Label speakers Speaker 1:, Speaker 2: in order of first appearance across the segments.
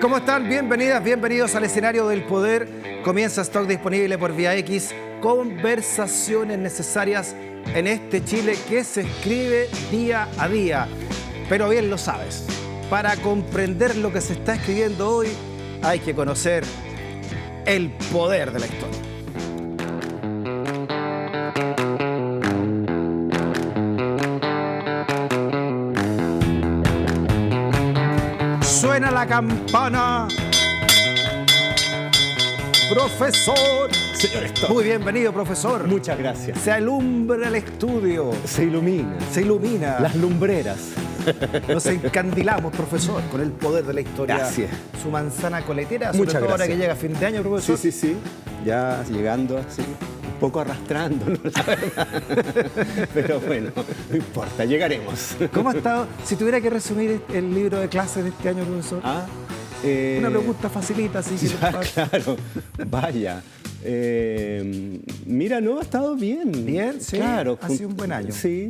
Speaker 1: ¿Cómo están? Bienvenidas, bienvenidos al escenario del poder. Comienza Stock disponible por Vía X. Conversaciones necesarias en este Chile que se escribe día a día. Pero bien lo sabes, para comprender lo que se está escribiendo hoy hay que conocer el poder de la historia. Suena la campana. Profesor.
Speaker 2: Señor Stock.
Speaker 1: Muy bienvenido, profesor.
Speaker 2: Muchas gracias.
Speaker 1: Se alumbra el estudio.
Speaker 2: Se ilumina.
Speaker 1: Se ilumina.
Speaker 2: Las lumbreras.
Speaker 1: Nos encandilamos, profesor, con el poder de la historia.
Speaker 2: Gracias.
Speaker 1: Su manzana coletera, sobre
Speaker 2: Muchas
Speaker 1: todo ahora
Speaker 2: gracias.
Speaker 1: que llega fin de año, profesor.
Speaker 2: Sí, sí, sí. Ya llegando así, un poco arrastrándonos, la verdad. Pero bueno, no importa, llegaremos.
Speaker 1: ¿Cómo ha estado? Si tuviera que resumir el libro de clases de este año, profesor. Una pregunta facilita, así que...
Speaker 2: Ya, claro, vaya. Mira, no, ha estado bien.
Speaker 1: Bien, sí.
Speaker 2: Claro.
Speaker 1: Ha sido un buen año.
Speaker 2: Sí.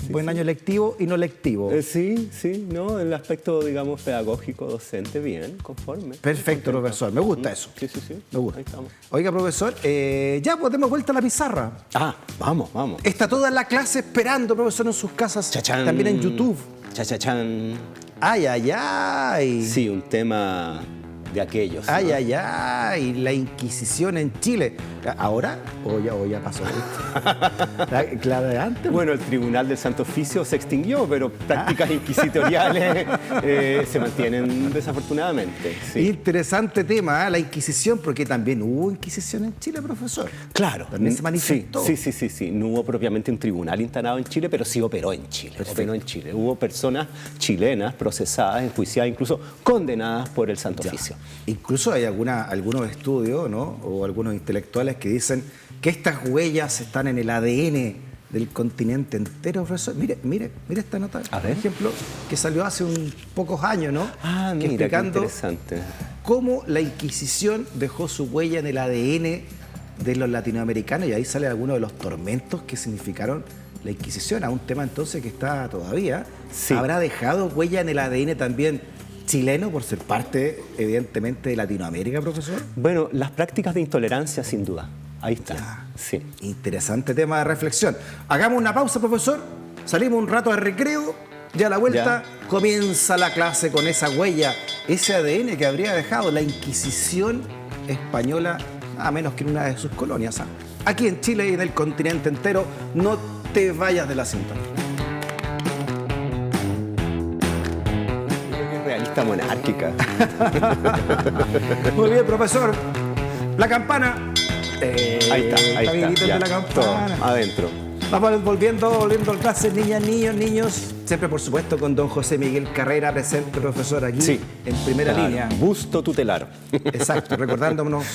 Speaker 1: Buen año lectivo y no lectivo.
Speaker 2: Sí, ¿no? En el aspecto, digamos, pedagógico, docente, bien, conforme.
Speaker 1: Perfecto, profesor. Me gusta eso.
Speaker 2: Sí.
Speaker 1: Me gusta.
Speaker 2: Ahí estamos.
Speaker 1: Oiga, profesor, ya pues demos vuelta a la pizarra.
Speaker 2: Vamos.
Speaker 1: Está toda la clase esperando, profesor, en sus casas.
Speaker 2: Chachán.
Speaker 1: También en YouTube.
Speaker 2: Chachachán.
Speaker 1: Ay.
Speaker 2: Sí, un tema de aquellos. ¿No?
Speaker 1: Ay. La Inquisición en Chile. ¿Ahora? ¿O ya pasó? ¿La de antes?
Speaker 2: Bueno, el Tribunal del Santo Oficio se extinguió, pero prácticas inquisitoriales se mantienen desafortunadamente. Sí.
Speaker 1: Interesante tema, la Inquisición, porque también hubo Inquisición en Chile, profesor.
Speaker 2: Claro.
Speaker 1: También se manifestó.
Speaker 2: Sí. No hubo propiamente un tribunal instalado en Chile, pero sí operó en Chile. Hubo personas chilenas procesadas, enjuiciadas, incluso condenadas por el Santo Oficio.
Speaker 1: Incluso hay algunos estudios, ¿no? O algunos intelectuales que dicen que estas huellas están en el ADN del continente entero, profesor. Mire esta nota,
Speaker 2: A
Speaker 1: por
Speaker 2: ver.
Speaker 1: ejemplo, que salió hace pocos años, ¿no?
Speaker 2: Mira,
Speaker 1: explicando
Speaker 2: qué interesante.
Speaker 1: cómo la Inquisición dejó su huella en el ADN de los latinoamericanos, y ahí sale algunos de los tormentos que significaron la Inquisición, a un tema entonces que está todavía.
Speaker 2: Sí.
Speaker 1: ¿Habrá dejado huella en el ADN también chileno por ser parte, evidentemente, de Latinoamérica, profesor?
Speaker 2: Bueno, las prácticas de intolerancia, sin duda. Ahí está.
Speaker 1: Ya.
Speaker 2: Sí.
Speaker 1: Interesante tema de reflexión. Hagamos una pausa, profesor. Salimos un rato de recreo. Ya a la vuelta comienza la clase con esa huella, ese ADN que habría dejado la Inquisición española, a menos que en una de sus colonias. Aquí en Chile y en el continente entero, no te vayas de la sintonía.
Speaker 2: Realista monárquica.
Speaker 1: Muy bien, profesor. La campana.
Speaker 2: Ahí está.
Speaker 1: Amiguitos
Speaker 2: Ya,
Speaker 1: de la campana.
Speaker 2: todo adentro.
Speaker 1: Vamos volviendo a clases, niños. Siempre, por supuesto, con don José Miguel Carrera presente, profesor, aquí en primera línea.
Speaker 2: Busto tutelar.
Speaker 1: Exacto, recordándonos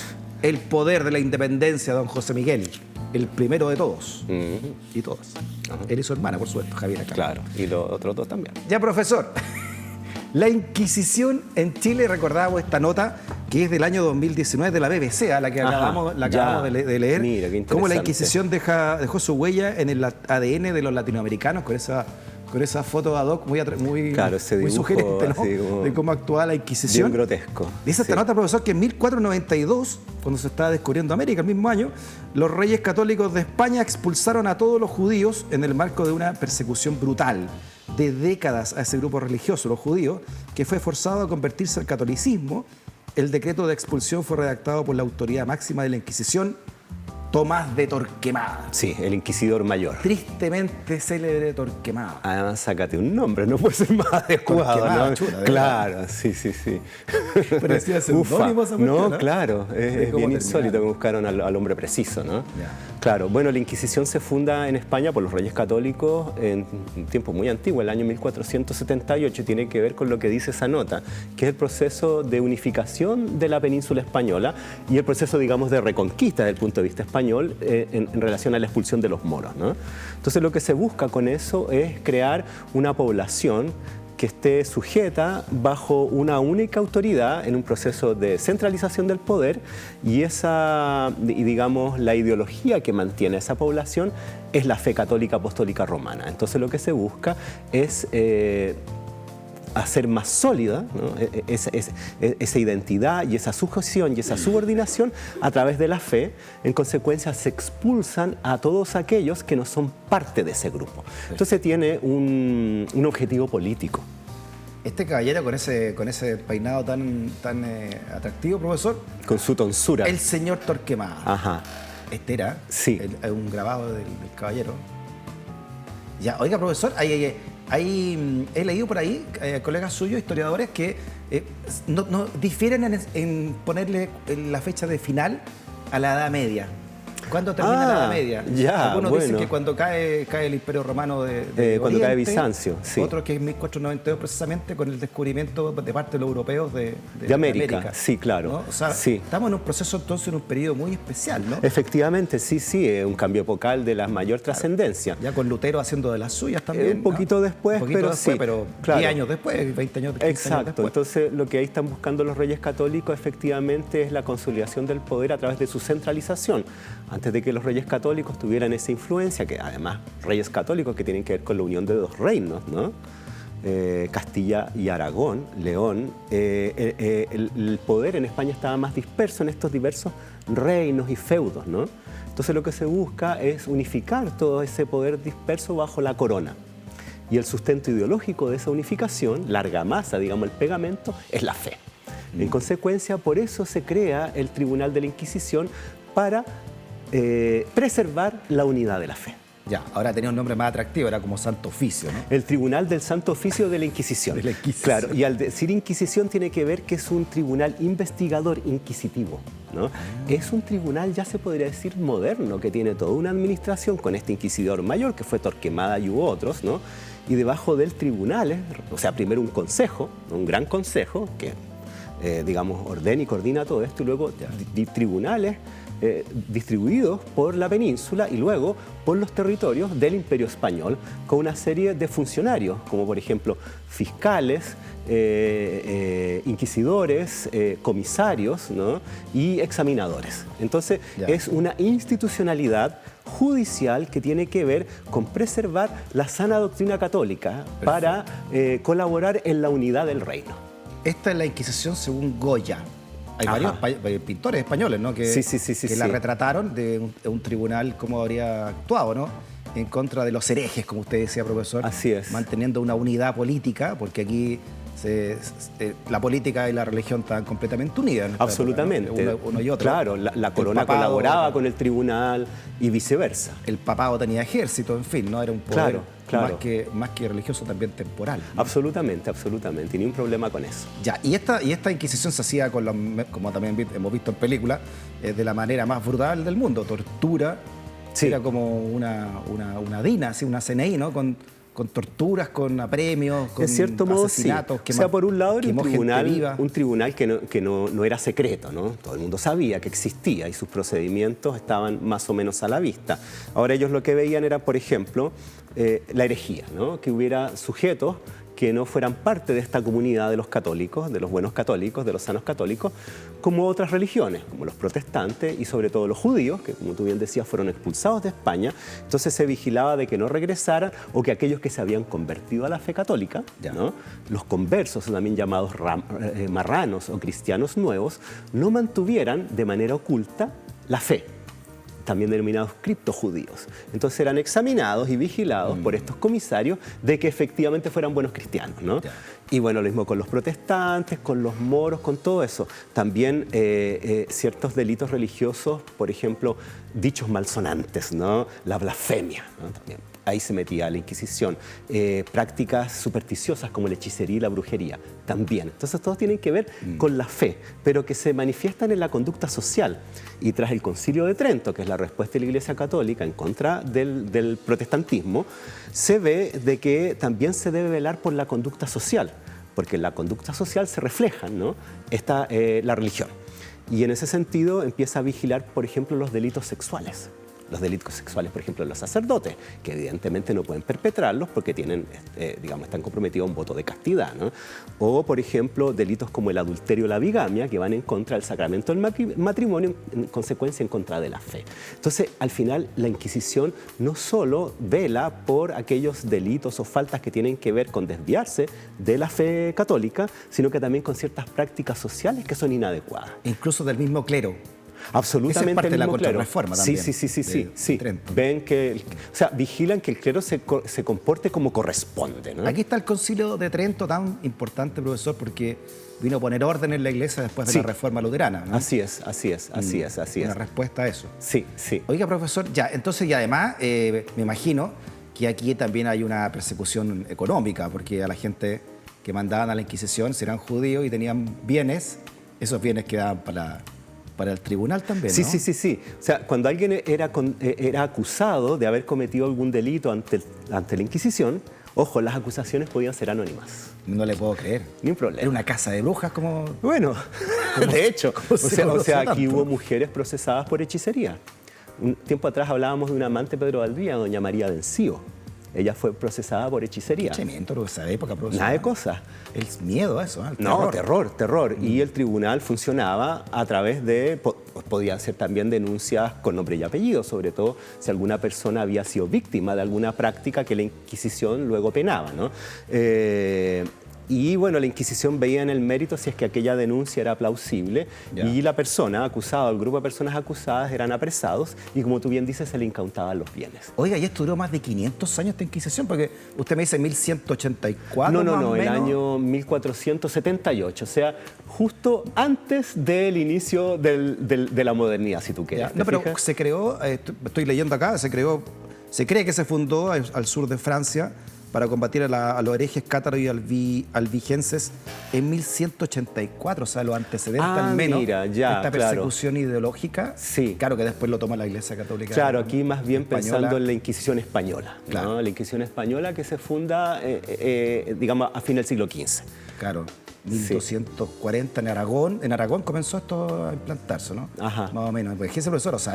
Speaker 1: el poder de la independencia, don José Miguel, el primero de todos y todas. Él y su hermana, por supuesto, Javier acá.
Speaker 2: Claro, y los otros dos también.
Speaker 1: Ya, profesor. La Inquisición en Chile, recordábamos esta nota que es del año 2019 de la BBC, a la que acabamos de leer.
Speaker 2: Mira, qué interesante.
Speaker 1: Cómo la Inquisición dejó su huella en el ADN de los latinoamericanos con esa foto ad hoc muy sugerente, ¿no? De cómo actuaba la Inquisición.
Speaker 2: Bien grotesco.
Speaker 1: Dice esta nota, profesor, que en 1492, cuando se estaba descubriendo América, el mismo año, los reyes católicos de España expulsaron a todos los judíos en el marco de una persecución brutal de décadas a ese grupo religioso, los judíos, que fue forzado a convertirse al catolicismo. El decreto de expulsión fue redactado por la autoridad máxima de la Inquisición, Tomás de Torquemada.
Speaker 2: Sí, el inquisidor mayor.
Speaker 1: Tristemente célebre Torquemada.
Speaker 2: Además, sácate un nombre, no puede ser más adecuado,
Speaker 1: Torquemada,
Speaker 2: ¿no?
Speaker 1: chuta,
Speaker 2: claro, sí.
Speaker 1: Parecía seudónimo esa cuestión,
Speaker 2: No,
Speaker 1: ¿no?
Speaker 2: claro, es
Speaker 1: ¿Cómo
Speaker 2: bien
Speaker 1: terminaron?
Speaker 2: insólito que buscaron al hombre preciso, ¿no?
Speaker 1: Ya.
Speaker 2: Claro, bueno, la Inquisición se funda en España por los reyes católicos en un tiempo muy antiguo, el año 1478, tiene que ver con lo que dice esa nota, que es el proceso de unificación de la península española y el proceso, digamos, de reconquista desde el punto de vista español en relación a la expulsión de los moros, ¿no? Entonces lo que se busca con eso es crear una población que esté sujeta bajo una única autoridad en un proceso de centralización del poder y digamos, la ideología que mantiene esa población es la fe católica apostólica romana. Entonces lo que se busca es hacer más sólida, ¿no? Esa identidad y esa sujeción y esa subordinación a través de la fe. En consecuencia, se expulsan a todos aquellos que no son parte de ese grupo. Entonces tiene un objetivo político.
Speaker 1: Este caballero con ese peinado tan atractivo, profesor.
Speaker 2: Con su tonsura.
Speaker 1: El señor Torquemada.
Speaker 2: Ajá.
Speaker 1: Este era
Speaker 2: sí.
Speaker 1: Un grabado del caballero. Ya, oiga, profesor, he leído por ahí, colegas suyos, historiadores, que no difieren en ponerle la fecha de final a la Edad Media. ¿Cuándo termina la Edad Media?
Speaker 2: Ya,
Speaker 1: algunos dicen que cuando cae el Imperio Romano de
Speaker 2: cuando
Speaker 1: Oriente,
Speaker 2: cae Bizancio, sí.
Speaker 1: Otros que es 1492 precisamente con el descubrimiento de parte de los europeos de
Speaker 2: América. Sí, claro.
Speaker 1: ¿No? O sea,
Speaker 2: sí.
Speaker 1: Estamos en un proceso entonces, en un periodo muy especial, ¿no?
Speaker 2: Efectivamente, sí, es un cambio epocal de la mayor trascendencia.
Speaker 1: Ya con Lutero haciendo de las suyas también.
Speaker 2: Un poquito después,
Speaker 1: pero
Speaker 2: claro.
Speaker 1: 10 años después, 20 años, 15
Speaker 2: Exacto.
Speaker 1: años después.
Speaker 2: Entonces, lo que ahí están buscando los reyes católicos efectivamente es la consolidación del poder a través de su centralización. Antes de que los reyes católicos tuvieran esa influencia, que además reyes católicos que tienen que ver con la unión de dos reinos, ¿no? Castilla y Aragón, León, el poder en España estaba más disperso en estos diversos reinos y feudos, ¿no? Entonces lo que se busca es unificar todo ese poder disperso bajo la corona. Y el sustento ideológico de esa unificación, la argamasa, digamos, el pegamento, es la fe. En consecuencia, por eso se crea el Tribunal de la Inquisición para preservar la unidad de la fe.
Speaker 1: Ya, ahora tenía un nombre más atractivo, era como Santo Oficio, ¿no?
Speaker 2: El Tribunal del Santo Oficio de la Inquisición. Claro, y al decir Inquisición tiene que ver que es un tribunal investigador inquisitivo, ¿no? Es un tribunal, ya se podría decir, moderno, que tiene toda una administración con este inquisidor mayor, que fue Torquemada y hubo otros, ¿no? Y debajo del tribunal, o sea, primero un consejo, un gran consejo, que, digamos, ordena y coordina todo esto, y luego tribunales distribuidos por la península y luego por los territorios del Imperio Español, con una serie de funcionarios, como por ejemplo fiscales, inquisidores, comisarios, ¿no? Y examinadores. Entonces es una institucionalidad judicial que tiene que ver con preservar la sana doctrina católica para colaborar en la unidad del reino.
Speaker 1: Esta es la Inquisición según Goya. Hay varios pintores españoles, ¿no? Que la retrataron de un tribunal cómo habría actuado, ¿no? En contra de los herejes, como usted decía, profesor.
Speaker 2: Así es.
Speaker 1: Manteniendo una unidad política, porque aquí la política y la religión estaban completamente unidas.
Speaker 2: Absolutamente.
Speaker 1: Época, ¿no? Uno y otro.
Speaker 2: Claro, la corona colaboraba con el tribunal y viceversa.
Speaker 1: El papado tenía ejército, en fin, ¿no? Era un poder más que religioso, también temporal, ¿no?
Speaker 2: Absolutamente, y ni un problema con eso.
Speaker 1: Ya, y esta Inquisición se hacía, como también hemos visto en películas, de la manera más brutal del mundo, tortura. Sí. Era como una DINA, así, una CNI, ¿no? Con torturas, con apremios, con
Speaker 2: en cierto modo,
Speaker 1: asesinatos.
Speaker 2: Sí. O sea, por un lado era un tribunal que no era secreto, ¿no? Todo el mundo sabía que existía y sus procedimientos estaban más o menos a la vista. Ahora ellos lo que veían era, por ejemplo, la herejía, ¿no? Que hubiera sujetos que no fueran parte de esta comunidad de los católicos, de los buenos católicos, de los sanos católicos, como otras religiones, como los protestantes y sobre todo los judíos, que como tú bien decías fueron expulsados de España. Entonces se vigilaba de que no regresaran o que aquellos que se habían convertido a la fe católica, ¿no? Los conversos, también llamados marranos o cristianos nuevos, no mantuvieran de manera oculta la fe, también denominados criptojudíos. Entonces eran examinados y vigilados por estos comisarios de que efectivamente fueran buenos cristianos, ¿no? Y bueno, lo mismo con los protestantes, con los moros, con todo eso. También ciertos delitos religiosos, por ejemplo, dichos malsonantes, ¿no? La blasfemia, ¿no? También. Ahí se metía la Inquisición. Prácticas supersticiosas como la hechicería y la brujería, también. Entonces todos tienen que ver con la fe, pero que se manifiestan en la conducta social. Y tras el Concilio de Trento, que es la respuesta de la Iglesia Católica en contra del protestantismo, se ve de que también se debe velar por la conducta social, porque en la conducta social se refleja, ¿no? La religión. Y en ese sentido empieza a vigilar, por ejemplo, los delitos sexuales. los delitos sexuales, por ejemplo, de los sacerdotes, que evidentemente no pueden perpetrarlos porque tienen, digamos, están comprometidos a un voto de castidad, ¿no? O, por ejemplo, delitos como el adulterio o la bigamia, que van en contra del sacramento del matrimonio, en consecuencia en contra de la fe. Entonces, al final, la Inquisición no solo vela por aquellos delitos o faltas que tienen que ver con desviarse de la fe católica, sino que también con ciertas prácticas sociales que son inadecuadas.
Speaker 1: Incluso del mismo clero.
Speaker 2: Absolutamente.
Speaker 1: Esa es parte
Speaker 2: el
Speaker 1: de la
Speaker 2: mismo clero.
Speaker 1: contrarreforma también.
Speaker 2: Sí. Ven que, o sea, vigilan que el clero se comporte como corresponde, ¿no?
Speaker 1: Aquí está el Concilio de Trento, tan importante, profesor, porque vino a poner orden en la Iglesia después de la Reforma Luterana, ¿no?
Speaker 2: Así es.
Speaker 1: Una respuesta a eso.
Speaker 2: Sí.
Speaker 1: Oiga, profesor, ya, entonces, y además, me imagino que aquí también hay una persecución económica, porque a la gente que mandaban a la Inquisición, si eran judíos y tenían bienes, esos bienes quedaban para el tribunal también, ¿no?
Speaker 2: Sí. O sea, cuando alguien era acusado de haber cometido algún delito ante la Inquisición, ojo, las acusaciones podían ser anónimas.
Speaker 1: No le puedo creer.
Speaker 2: Ni un problema.
Speaker 1: Era una casa de brujas como...
Speaker 2: Bueno, de hecho, o sea, aquí
Speaker 1: tanto?
Speaker 2: hubo mujeres procesadas por hechicería. Un tiempo atrás hablábamos de una amante Pedro Valdivia, doña María de Encío. Ella fue procesada por hechicería.
Speaker 1: Qué tremendo, pero esa época, profesor.
Speaker 2: Nada de cosas.
Speaker 1: El miedo a eso, ¿eh?
Speaker 2: No, terror. Y el tribunal funcionaba a través de, podían ser también denuncias con nombre y apellido, sobre todo si alguna persona había sido víctima de alguna práctica que la Inquisición luego penaba, ¿no? Y bueno, la Inquisición veía en el mérito si es que aquella denuncia era plausible y la persona acusada, el grupo de personas acusadas eran apresados y, como tú bien dices, se le incautaban los bienes.
Speaker 1: Oiga, y esto duró más de 500 años esta Inquisición, porque usted me dice 1184.
Speaker 2: No, el año 1478, o sea, justo antes del inicio de la modernidad, si tú quieres.
Speaker 1: No, pero se creó, estoy leyendo acá, se cree que se fundó al sur de Francia para combatir a los herejes cátaros y albigenses en 1184, o sea, los antecedentes al menos de esta persecución ideológica.
Speaker 2: Sí.
Speaker 1: Claro que después lo toma la Iglesia Católica.
Speaker 2: Claro, aquí más bien
Speaker 1: española.
Speaker 2: Pensando en la Inquisición española,
Speaker 1: Claro.
Speaker 2: ¿no? La Inquisición española que se funda, digamos, a fin del siglo XV.
Speaker 1: Claro, 1240 en Aragón. En Aragón comenzó esto a implantarse, ¿no?
Speaker 2: Ajá.
Speaker 1: Más o menos. Pues, fíjese, profesor, o sea,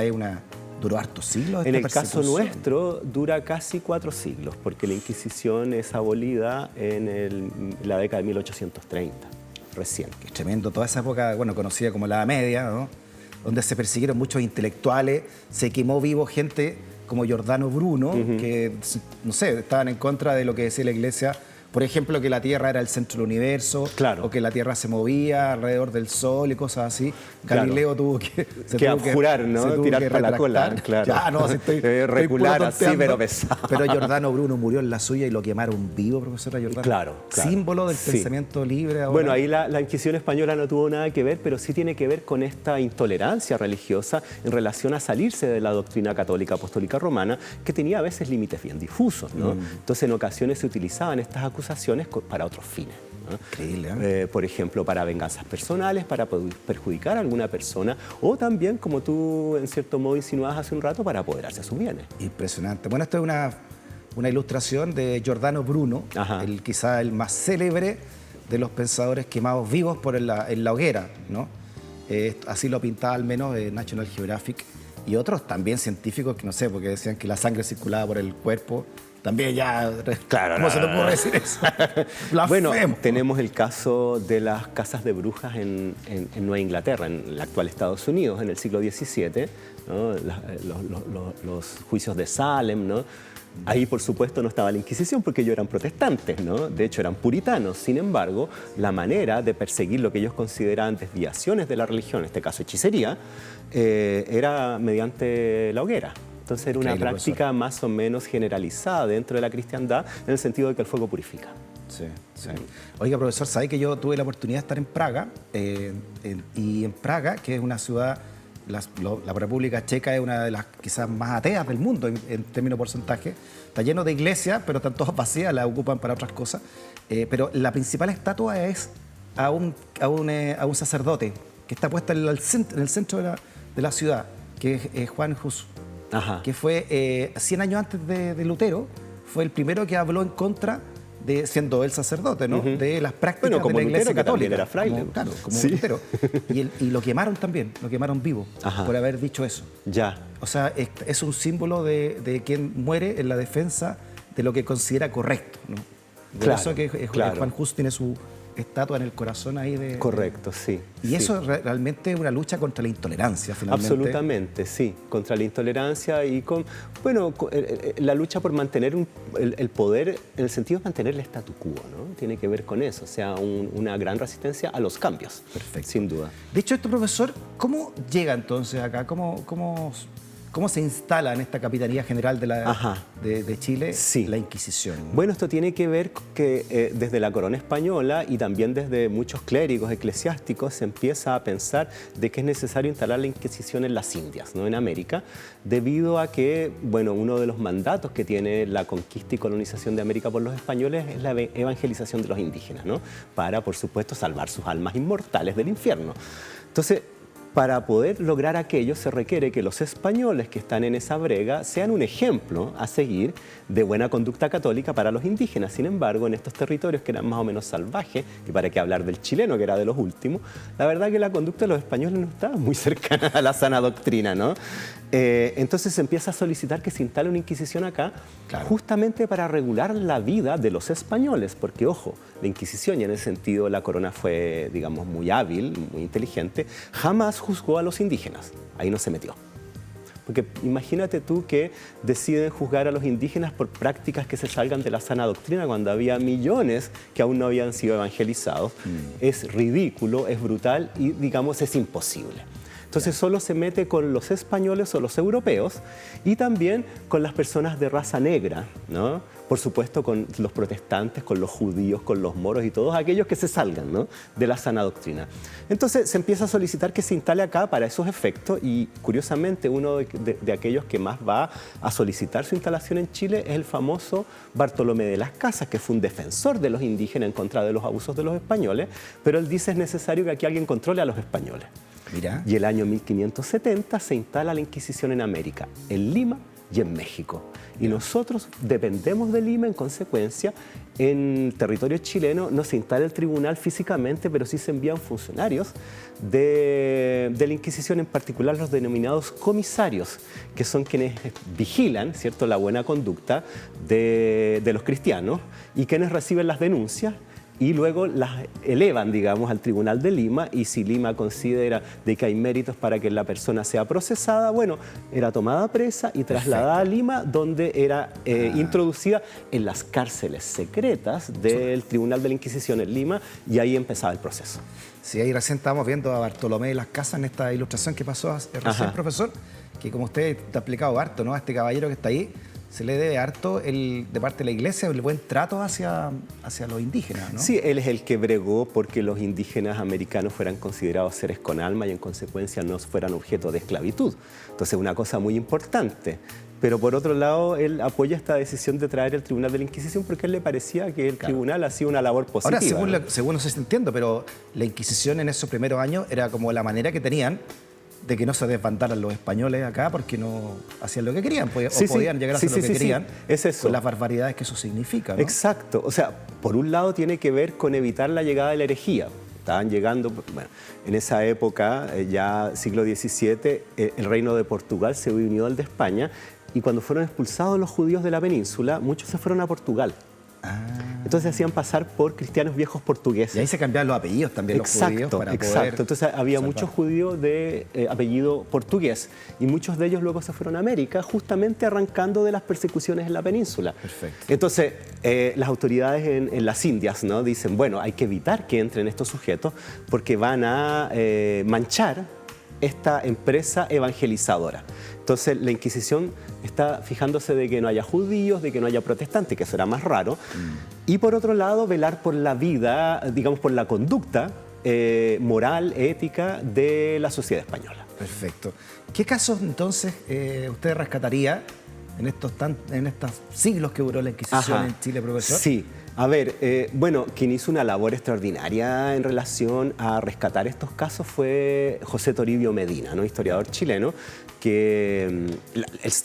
Speaker 1: duró hartos siglos.
Speaker 2: En el caso nuestro dura casi 4 siglos, porque la Inquisición es abolida en la década de 1830, recién.
Speaker 1: Es tremendo, toda esa época, bueno, conocida como la Edad Media, ¿no? Donde se persiguieron muchos intelectuales, se quemó vivo gente como Giordano Bruno, que, no sé, estaban en contra de lo que decía la Iglesia. Por ejemplo, que la Tierra era el centro del universo,
Speaker 2: claro,
Speaker 1: o que la Tierra se movía alrededor del Sol y cosas así. Galileo tuvo que
Speaker 2: abjurar, ¿no? Tirar para la cola, claro.
Speaker 1: Ya, no, si estoy
Speaker 2: recular así, pero pesado.
Speaker 1: Pero Giordano Bruno murió en la suya y lo quemaron vivo, profesora Giordano.
Speaker 2: Claro.
Speaker 1: Símbolo del pensamiento libre ahora.
Speaker 2: Bueno, ahí la Inquisición española no tuvo nada que ver, pero sí tiene que ver con esta intolerancia religiosa en relación a salirse de la doctrina católica apostólica romana, que tenía a veces límites bien difusos, ¿no? Entonces, en ocasiones se utilizaban estas acusaciones para otros fines, ¿no?
Speaker 1: Increíble, ¿eh?
Speaker 2: Por ejemplo, para venganzas personales, para perjudicar a alguna persona, o también, como tú en cierto modo insinuabas hace un rato, para apoderarse de sus bienes.
Speaker 1: Impresionante. Bueno, esto es una ilustración de Giordano Bruno, quizá el más célebre de los pensadores quemados vivos en la hoguera, ¿no? Así lo pintaba al menos National Geographic y otros también científicos que no sé, porque decían que la sangre circulaba por el cuerpo. También ya,
Speaker 2: claro,
Speaker 1: ¿cómo se te ocurre decir eso?
Speaker 2: Bueno, tenemos el caso de las casas de brujas en Nueva Inglaterra, en el actual Estados Unidos, en el siglo XVII, ¿no? Los juicios de Salem, ¿no? Ahí, por supuesto, no estaba la Inquisición porque ellos eran protestantes, ¿no? De hecho, eran puritanos. Sin embargo, la manera de perseguir lo que ellos consideraban desviaciones de la religión, en este caso hechicería, era mediante la hoguera. Entonces era una práctica más o menos generalizada dentro de la cristiandad en el sentido de que el fuego purifica.
Speaker 1: Sí. Oiga, profesor, ¿sabe que yo tuve la oportunidad de estar en Praga? Y en Praga, que es una ciudad, la República Checa es una de las quizás más ateas del mundo en términos de porcentaje. Está lleno de iglesias, pero están todas vacías, las ocupan para otras cosas. Pero la principal estatua es a un sacerdote que está puesta en el centro de la ciudad, que es Juan Hus. Que fue 100 años antes de Lutero, fue el primero que habló en contra de siendo él sacerdote, ¿no? De las prácticas
Speaker 2: Bueno, como
Speaker 1: de la Iglesia
Speaker 2: Lutero, que también
Speaker 1: Católica.
Speaker 2: era fraile.
Speaker 1: Claro, como
Speaker 2: Sí.
Speaker 1: Lutero. Y lo quemaron también, lo quemaron vivo
Speaker 2: Ajá.
Speaker 1: por haber dicho eso.
Speaker 2: Ya.
Speaker 1: O sea, es un símbolo de quien muere en la defensa de lo que considera correcto, ¿no? Por
Speaker 2: Claro,
Speaker 1: eso que
Speaker 2: claro.
Speaker 1: Juan Hus tiene su estatua en el corazón ahí de...
Speaker 2: Correcto, sí.
Speaker 1: Y
Speaker 2: sí.
Speaker 1: eso realmente es una lucha contra la intolerancia, finalmente.
Speaker 2: Absolutamente, sí, contra la intolerancia y la lucha por mantener el poder, en el sentido de mantener el statu quo, ¿no? Tiene que ver con eso, o sea, una gran resistencia a los cambios.
Speaker 1: Perfecto.
Speaker 2: Sin duda.
Speaker 1: Dicho esto, profesor, ¿cómo llega entonces acá? ¿Cómo se instala en esta Capitanía General de Chile
Speaker 2: Sí.
Speaker 1: la Inquisición?
Speaker 2: Bueno, esto tiene que ver que desde la corona española y también desde muchos clérigos eclesiásticos se empieza a pensar de que es necesario instalar la Inquisición en las Indias, ¿no? En América, debido a que, bueno, uno de los mandatos que tiene la conquista y colonización de América por los españoles es la evangelización de los indígenas, ¿no? Para, por supuesto, salvar sus almas inmortales del infierno. Entonces, para poder lograr aquello se requiere que los españoles que están en esa brega sean un ejemplo a seguir de buena conducta católica para los indígenas. Sin embargo, en estos territorios que eran más o menos salvajes, y para qué hablar del chileno, que era de los últimos, la verdad que la conducta de los españoles no estaba muy cercana a la sana doctrina, ¿no? Entonces se empieza a solicitar que se instale una Inquisición acá,
Speaker 1: Claro.
Speaker 2: justamente para regular la vida de los españoles, porque, ojo, la Inquisición, y en ese sentido la corona fue, digamos, muy hábil, muy inteligente, jamás juzgó a los indígenas, ahí no se metió. Porque imagínate tú que deciden juzgar a los indígenas por prácticas que se salgan de la sana doctrina cuando había millones que aún no habían sido evangelizados. Es ridículo, es brutal y, digamos, es imposible. Entonces solo se mete con los españoles o los europeos y también con las personas de raza negra, ¿no? Por supuesto con los protestantes, con los judíos, con los moros y todos aquellos que se salgan, ¿no? De la sana doctrina. Entonces se empieza a solicitar que se instale acá para esos efectos y curiosamente uno de aquellos que más va a solicitar su instalación en Chile es el famoso Bartolomé de las Casas, que fue un defensor de los indígenas en contra de los abusos de los españoles, pero él dice es necesario que aquí alguien controle a los españoles.
Speaker 1: Mira.
Speaker 2: Y el año 1570 se instala la Inquisición en América, en Lima y en México. Y nosotros dependemos de Lima, en consecuencia, en territorio chileno no se instala el tribunal físicamente, pero sí se envían funcionarios de la Inquisición, en particular los denominados comisarios, que son quienes vigilan, ¿cierto?, la buena conducta de los cristianos y quienes reciben las denuncias y luego las elevan, digamos, al Tribunal de Lima, y si Lima considera de que hay méritos para que la persona sea procesada, bueno, era tomada presa y trasladada a Lima, donde era introducida en las cárceles secretas del Tribunal de la Inquisición en Lima, y ahí empezaba el proceso.
Speaker 1: Sí, ahí recién estábamos viendo a Bartolomé de las Casas en esta ilustración que pasó recién, profesor, que como usted te ha explicado harto, ¿no? A este caballero que está ahí, se le debe harto de parte de la Iglesia el buen trato hacia los indígenas, ¿no?
Speaker 2: Sí, él es el que bregó porque los indígenas americanos fueran considerados seres con alma y en consecuencia no fueran objeto de esclavitud. Entonces, una cosa muy importante. Pero por otro lado, él apoya esta decisión de traer el Tribunal de la Inquisición porque a él le parecía que el tribunal hacía una labor positiva.
Speaker 1: Ahora, según no sé si entiendo, pero la Inquisición en esos primeros años era como la manera que tenían de que no se desbandaran los españoles acá porque no hacían lo que querían, podían llegar a hacer lo que querían,
Speaker 2: es eso.
Speaker 1: con las barbaridades que eso significa, ¿no?
Speaker 2: Exacto. O sea, por un lado tiene que ver con evitar la llegada de la herejía. Estaban llegando, bueno, en esa época, ya siglo XVII, el reino de Portugal se unió al de España y cuando fueron expulsados los judíos de la península, muchos se fueron a Portugal. Entonces se hacían pasar por cristianos viejos portugueses.
Speaker 1: Y ahí se cambiaban los apellidos también, los judíos, para poder
Speaker 2: Entonces había
Speaker 1: salvar.
Speaker 2: muchos judíos de apellido portugués y muchos de ellos luego se fueron a América, justamente arrancando de las persecuciones en la península.
Speaker 1: Perfecto.
Speaker 2: Entonces las autoridades en las Indias, ¿no?, dicen, bueno, hay que evitar que entren estos sujetos porque van a manchar esta empresa evangelizadora. Entonces la Inquisición está fijándose de que no haya judíos, de que no haya protestantes, que eso era más raro, y por otro lado velar por la vida, digamos por la conducta moral, ética de la sociedad española.
Speaker 1: Perfecto. ¿Qué casos entonces usted rescataría en estos siglos que duró la Inquisición en Chile, profesor?
Speaker 2: Sí. A ver, bueno, quien hizo una labor extraordinaria en relación a rescatar estos casos fue José Toribio Medina, ¿no? Historiador chileno, que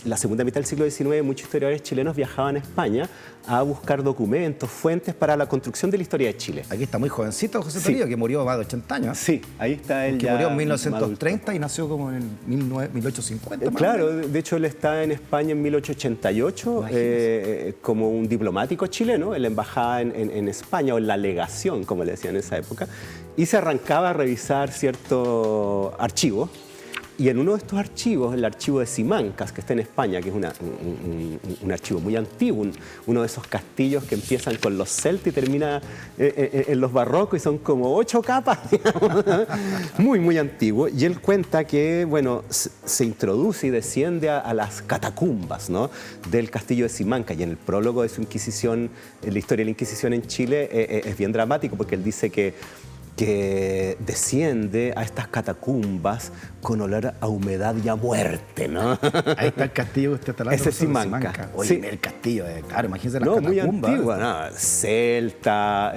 Speaker 2: la segunda mitad del siglo XIX muchos historiadores chilenos viajaban a España a buscar documentos, fuentes para la construcción de la historia de Chile.
Speaker 1: Aquí está muy jovencito José
Speaker 2: Sí.
Speaker 1: Toribio, que murió más de 80 años.
Speaker 2: Sí, ahí está él
Speaker 1: Que
Speaker 2: ya
Speaker 1: murió en
Speaker 2: adulto.
Speaker 1: 1930 y nació como en 1850. más o
Speaker 2: Claro,
Speaker 1: menos.
Speaker 2: de hecho él está en España en 1888 como un diplomático chileno en la embajada en España, o en la legación, como le decían en esa época, y se arrancaba a revisar ciertos archivos. Y en uno de estos archivos, el archivo de Simancas, que está en España, que es un archivo muy antiguo, uno de esos castillos que empiezan con los celtas y termina en los barrocos, y son como 8 capas, digamos, muy, muy antiguo. Y él cuenta que, bueno, se introduce y desciende a las catacumbas, ¿no?, del castillo de Simancas. Y en el prólogo de su Inquisición, en la historia de la Inquisición en Chile, es bien dramático, porque él dice que desciende a estas catacumbas con olor a humedad y a muerte, ¿no?
Speaker 1: Ahí está el castillo que usted está hablando.
Speaker 2: Ese es Simancas.
Speaker 1: Oye,
Speaker 2: Sí.
Speaker 1: el castillo, claro, imagínese las
Speaker 2: No, muy
Speaker 1: catacumbas.
Speaker 2: antigua, ¿no? Celta,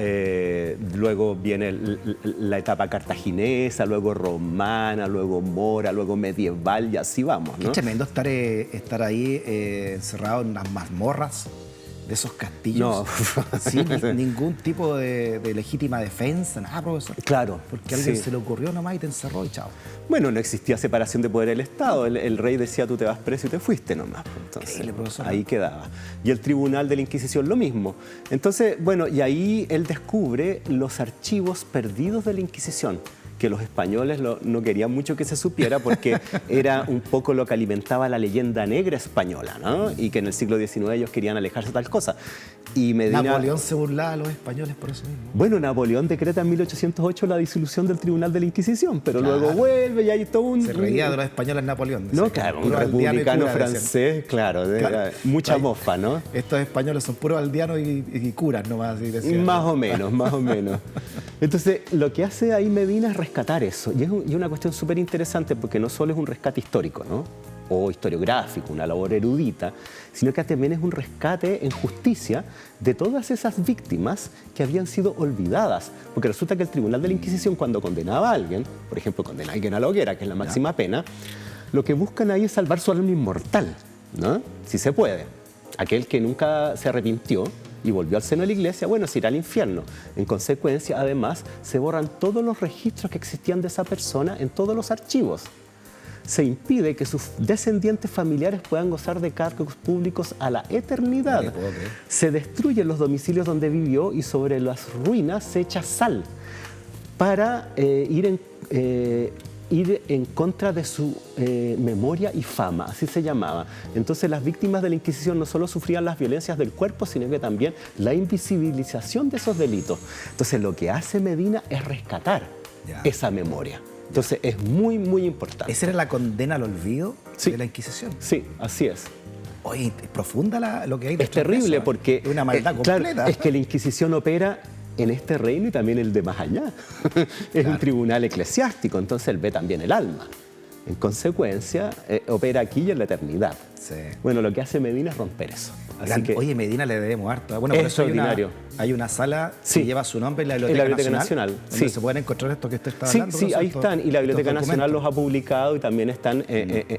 Speaker 2: luego viene la etapa cartaginesa, luego romana, luego mora, luego medieval, y así vamos,
Speaker 1: Qué
Speaker 2: ¿no?
Speaker 1: tremendo estar ahí encerrado en unas mazmorras de esos castillos.
Speaker 2: No.
Speaker 1: Sin ningún tipo de legítima defensa, nada, profesor.
Speaker 2: Claro.
Speaker 1: Porque a alguien
Speaker 2: sí.
Speaker 1: se le ocurrió nomás y te encerró y chao.
Speaker 2: Bueno, no existía separación de poder del Estado. El rey decía, tú te vas preso y te fuiste nomás. Entonces,
Speaker 1: Increíble, profesor.
Speaker 2: ahí quedaba. Y el tribunal de la Inquisición lo mismo. Entonces, bueno, y ahí él descubre los archivos perdidos de la Inquisición, que los españoles no querían mucho que se supiera, porque era un poco lo que alimentaba la leyenda negra española, ¿no? Y que en el siglo XIX ellos querían alejarse de tal cosa. Y Medina...
Speaker 1: Napoleón se burlaba a los españoles por eso mismo.
Speaker 2: Bueno, Napoleón decreta en 1808 la disolución del Tribunal de la Inquisición, pero
Speaker 1: Claro.
Speaker 2: luego vuelve y hay todo un...
Speaker 1: Se reía de los españoles Napoleón.
Speaker 2: No,
Speaker 1: decía,
Speaker 2: claro, un
Speaker 1: puro aldeano y
Speaker 2: republicano
Speaker 1: cura, decían.
Speaker 2: francés, claro,
Speaker 1: Claro.
Speaker 2: mucha
Speaker 1: Ay,
Speaker 2: mofa, ¿no?
Speaker 1: Estos españoles son puros aldeanos y curas nomás, así decían.
Speaker 2: Más o menos, más o menos. Entonces, lo que hace ahí Medina es rescatar eso. Y es una cuestión súper interesante, porque no solo es un rescate histórico, ¿no?, o historiográfico, una labor erudita, sino que también es un rescate en justicia de todas esas víctimas que habían sido olvidadas. Porque resulta que el Tribunal de la Inquisición, cuando condenaba a alguien, por ejemplo, condena a alguien a la hoguera, que es la máxima pena, lo que buscan ahí es salvar su alma inmortal, ¿no? Si se puede. Aquel que nunca se arrepintió y volvió al seno de la iglesia, bueno, se irá al infierno. En consecuencia, además, se borran todos los registros que existían de esa persona en todos los archivos. Se impide que sus descendientes familiares puedan gozar de cargos públicos a la eternidad.
Speaker 1: No te puedo creer.
Speaker 2: Se destruyen los domicilios donde vivió y sobre las ruinas se echa sal para ir en contra de su memoria y fama, así se llamaba. Entonces las víctimas de la Inquisición no solo sufrían las violencias del cuerpo, sino que también la invisibilización de esos delitos. Entonces lo que hace Medina es rescatar esa memoria. Entonces es muy, muy importante.
Speaker 1: ¿Esa era la condena al olvido
Speaker 2: Sí.
Speaker 1: de la Inquisición?
Speaker 2: Sí, así es.
Speaker 1: Oye, es profunda lo que hay
Speaker 2: Es
Speaker 1: detrás de
Speaker 2: terrible
Speaker 1: eso, ¿eh?
Speaker 2: porque...
Speaker 1: Es una maldad
Speaker 2: claro,
Speaker 1: completa.
Speaker 2: es que la Inquisición opera en este reino y también el de más allá. Es un tribunal eclesiástico, entonces él ve también el alma. En consecuencia, opera aquí y en la eternidad.
Speaker 1: Sí.
Speaker 2: Bueno, lo que hace Medina es romper eso. Así que
Speaker 1: Oye, Medina le debemos harto. Bueno,
Speaker 2: Es
Speaker 1: por eso
Speaker 2: extraordinario.
Speaker 1: hay una sala
Speaker 2: Sí.
Speaker 1: que lleva su nombre en la Biblioteca Nacional. Donde
Speaker 2: sí.
Speaker 1: se pueden encontrar esto que usted está
Speaker 2: Sí,
Speaker 1: hablando.
Speaker 2: sí,
Speaker 1: profesor,
Speaker 2: ahí
Speaker 1: estos-
Speaker 2: están. Y la Biblioteca
Speaker 1: estos
Speaker 2: Nacional los
Speaker 1: documentos.
Speaker 2: ha publicado y también están...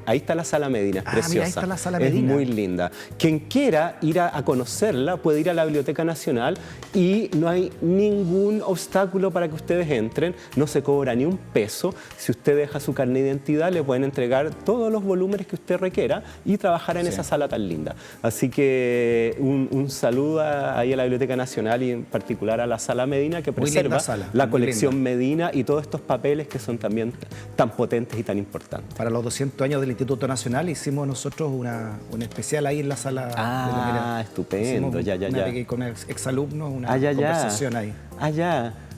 Speaker 2: ahí está la Sala Medina, es
Speaker 1: Ah,
Speaker 2: preciosa.
Speaker 1: mira, ahí está la Sala Medina.
Speaker 2: Es muy linda. Quien quiera ir a conocerla puede ir a la Biblioteca Nacional y no hay ningún obstáculo para que ustedes entren. No se cobra ni un peso. Si usted deja su carnet de identidad, le pueden entregar todos los volúmenes que usted requiera y trabajar en esa sala tan linda. Así que un saludo ahí a la Biblioteca Nacional y en particular a la Sala Medina, que
Speaker 1: Muy linda
Speaker 2: preserva
Speaker 1: sala,
Speaker 2: la
Speaker 1: muy
Speaker 2: colección
Speaker 1: linda.
Speaker 2: Medina y todos estos papeles que son también tan potentes y tan importantes.
Speaker 1: Para los 200 años del Instituto Nacional hicimos nosotros un especial ahí en la sala. de la Mira.
Speaker 2: Estupendo,
Speaker 1: Hicimos con exalumnos, una
Speaker 2: Ya.
Speaker 1: conversación ahí.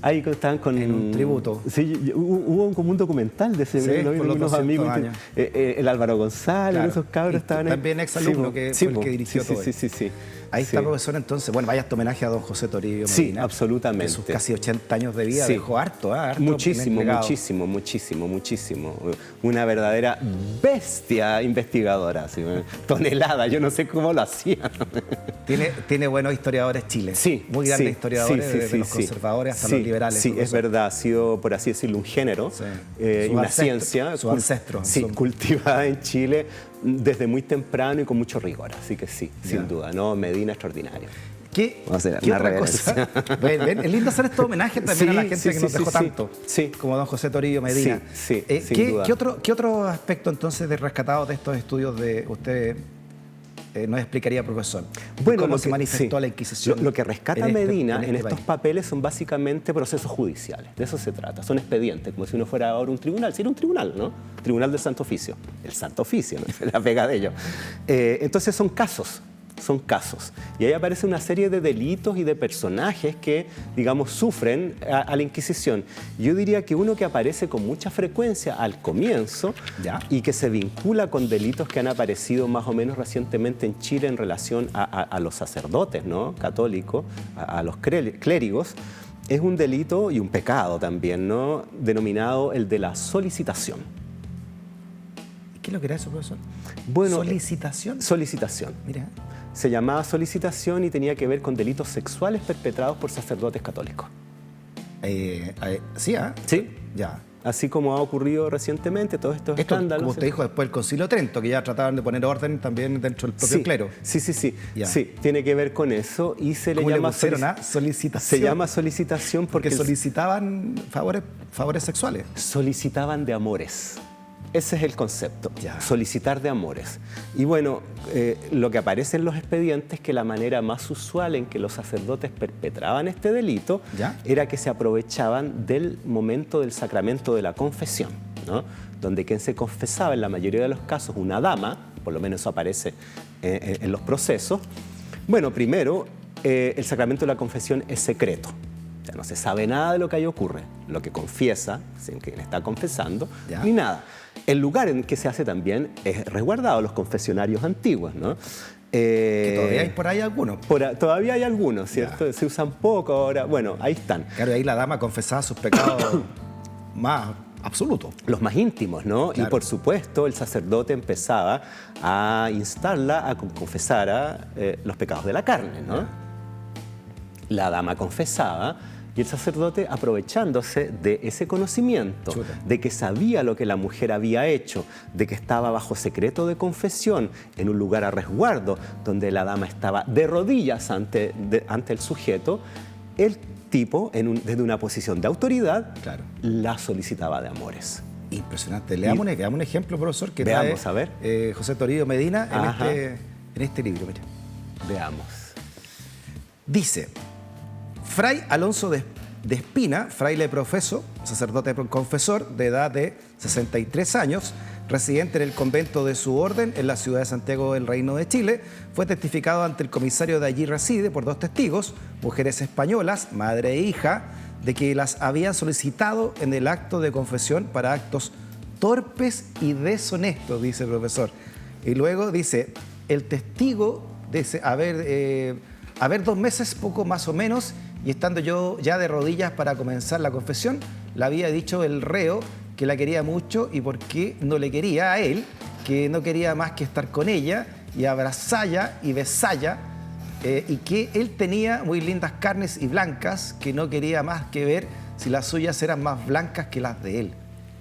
Speaker 2: Ahí estaban con...
Speaker 1: En un tributo.
Speaker 2: Sí, hubo como un documental de ese,
Speaker 1: Sí,
Speaker 2: lo vi
Speaker 1: por los
Speaker 2: unos
Speaker 1: 200
Speaker 2: amigos,
Speaker 1: años.
Speaker 2: el Álvaro González,
Speaker 1: Claro.
Speaker 2: esos cabros
Speaker 1: Y
Speaker 2: estaban ahí.
Speaker 1: también exalumno, que fue el que dirigió todo
Speaker 2: Sí.
Speaker 1: Ahí está,
Speaker 2: Sí.
Speaker 1: profesor, entonces, bueno, vaya este homenaje a don José Toribio
Speaker 2: Sí,
Speaker 1: Medina.
Speaker 2: absolutamente.
Speaker 1: Que sus casi 80 años de vida
Speaker 2: Sí.
Speaker 1: dejó harto, harto.
Speaker 2: Muchísimo,
Speaker 1: legado.
Speaker 2: muchísimo, muchísimo, muchísimo. Una verdadera bestia investigadora, así, tonelada, yo no sé cómo lo hacía.
Speaker 1: Tiene buenos historiadores Chile.
Speaker 2: Sí,
Speaker 1: muy grandes
Speaker 2: sí,
Speaker 1: historiadores,
Speaker 2: sí, sí,
Speaker 1: desde los
Speaker 2: sí.
Speaker 1: conservadores hasta
Speaker 2: Sí,
Speaker 1: los liberales.
Speaker 2: Sí, es verdad, ha sido, por así decirlo, un género
Speaker 1: Sí.
Speaker 2: y
Speaker 1: Sus
Speaker 2: una
Speaker 1: ancestros,
Speaker 2: ciencia.
Speaker 1: sus ancestros
Speaker 2: Sí,
Speaker 1: son-
Speaker 2: cultivada en Chile desde muy temprano y con mucho rigor. Así que sí, sin duda, ¿no? Medina extraordinario.
Speaker 1: ¿Qué,
Speaker 2: Vamos a hacer
Speaker 1: qué
Speaker 2: una
Speaker 1: otra cosa?
Speaker 2: reverencia.
Speaker 1: Ven, es lindo hacer estos homenajes también a la gente
Speaker 2: Sí,
Speaker 1: que
Speaker 2: sí,
Speaker 1: nos
Speaker 2: sí,
Speaker 1: dejó
Speaker 2: sí.
Speaker 1: tanto,
Speaker 2: Sí.
Speaker 1: como don José Toribio Medina.
Speaker 2: Sí, sí, sin duda.
Speaker 1: ¿Qué otro aspecto entonces de rescatados de estos estudios de usted nos explicaría, profesor?
Speaker 2: Bueno,
Speaker 1: ¿Cómo
Speaker 2: lo
Speaker 1: se
Speaker 2: que-
Speaker 1: manifestó
Speaker 2: sí.
Speaker 1: la Inquisición?
Speaker 2: Lo que rescata
Speaker 1: en
Speaker 2: Medina en,
Speaker 1: este
Speaker 2: estos
Speaker 1: país?
Speaker 2: papeles son básicamente procesos judiciales, de eso se trata, son expedientes, como si uno fuera ahora un tribunal, si era un tribunal, ¿no? Tribunal del Santo Oficio, el Santo Oficio, ¿no? Es la pega de ellos. Entonces son casos. Y ahí aparece una serie de delitos y de personajes que, digamos, sufren a la Inquisición. Yo diría que uno que aparece con mucha frecuencia al comienzo
Speaker 1: ¿Ya?
Speaker 2: y que se vincula con delitos que han aparecido más o menos recientemente en Chile en relación a los sacerdotes, ¿no? Católicos, a los clérigos, es un delito y un pecado también, ¿no? Denominado el de la solicitación.
Speaker 1: ¿Qué es lo que era eso, profesor?
Speaker 2: Bueno,
Speaker 1: ¿Solicitación?
Speaker 2: Solicitación.
Speaker 1: Mira,
Speaker 2: Se llamaba solicitación y tenía que ver con delitos sexuales perpetrados por sacerdotes católicos.
Speaker 1: sí, ¿ah?
Speaker 2: Sí.
Speaker 1: Ya.
Speaker 2: Así como ha ocurrido recientemente, todos estos
Speaker 1: Esto,
Speaker 2: escándalos.
Speaker 1: como usted dijo, después del Concilio de Trento, que ya trataban de poner orden también dentro del propio
Speaker 2: Sí,
Speaker 1: clero.
Speaker 2: sí.
Speaker 1: Ya.
Speaker 2: Sí, tiene que ver con eso y se le
Speaker 1: ¿Cómo le
Speaker 2: llama
Speaker 1: pusieron a
Speaker 2: Se
Speaker 1: solicitación?
Speaker 2: llama solicitación porque
Speaker 1: solicitaban favores sexuales.
Speaker 2: solicitaban de amores. Ese es el concepto,
Speaker 1: Ya.
Speaker 2: solicitar de amores. Y bueno, lo que aparece en los expedientes es que la manera más usual en que los sacerdotes perpetraban este delito
Speaker 1: ¿Ya?
Speaker 2: era que se aprovechaban del momento del sacramento de la confesión, ¿no? Donde quien se confesaba en la mayoría de los casos, una dama, por lo menos eso aparece en los procesos. Bueno, primero, el sacramento de la confesión es secreto. O sea, no se sabe nada de lo que ahí ocurre, lo que confiesa, sin que le está confesando,
Speaker 1: ¿Ya?
Speaker 2: ni nada. El lugar en que se hace también es resguardado, los confesionarios antiguos, ¿no?
Speaker 1: Que todavía hay por ahí algunos.
Speaker 2: Todavía hay algunos, ¿cierto? Se usan poco ahora. Bueno, ahí están.
Speaker 1: Claro, ahí la dama confesaba sus pecados más absolutos.
Speaker 2: Los más íntimos, ¿no?
Speaker 1: Claro.
Speaker 2: Y por supuesto el sacerdote empezaba a instarla a que confesara los pecados de la carne, ¿no? La dama confesaba y el sacerdote, aprovechándose de ese conocimiento,
Speaker 1: Chuta.
Speaker 2: de que sabía lo que la mujer había hecho, de que estaba bajo secreto de confesión, en un lugar a resguardo, donde la dama estaba de rodillas ante el sujeto, el tipo, desde una posición de autoridad,
Speaker 1: Claro.
Speaker 2: la solicitaba de amores.
Speaker 1: Impresionante. Leamos un ejemplo, profesor, que
Speaker 2: Veamos,
Speaker 1: trae
Speaker 2: a ver.
Speaker 1: José Toribio Medina
Speaker 2: Ajá.
Speaker 1: en este libro. Mira.
Speaker 2: Veamos.
Speaker 1: Dice, Fray Alonso de Espina, fraile profeso, sacerdote confesor de edad de 63 años, residente en el convento de su orden en la ciudad de Santiago del Reino de Chile, fue testificado ante el comisario de allí reside por dos testigos, mujeres españolas, madre e hija, de que las habían solicitado en el acto de confesión para actos torpes y deshonestos, dice el profesor. Y luego dice, el testigo dice haber 2 meses, poco más o menos, y estando yo ya de rodillas para comenzar la confesión, le había dicho el reo que la quería mucho y por qué no le quería a él, que no quería más que estar con ella y abrazalla y besalla, y que él tenía muy lindas carnes y blancas, que no quería más que ver si las suyas eran más blancas que las de él.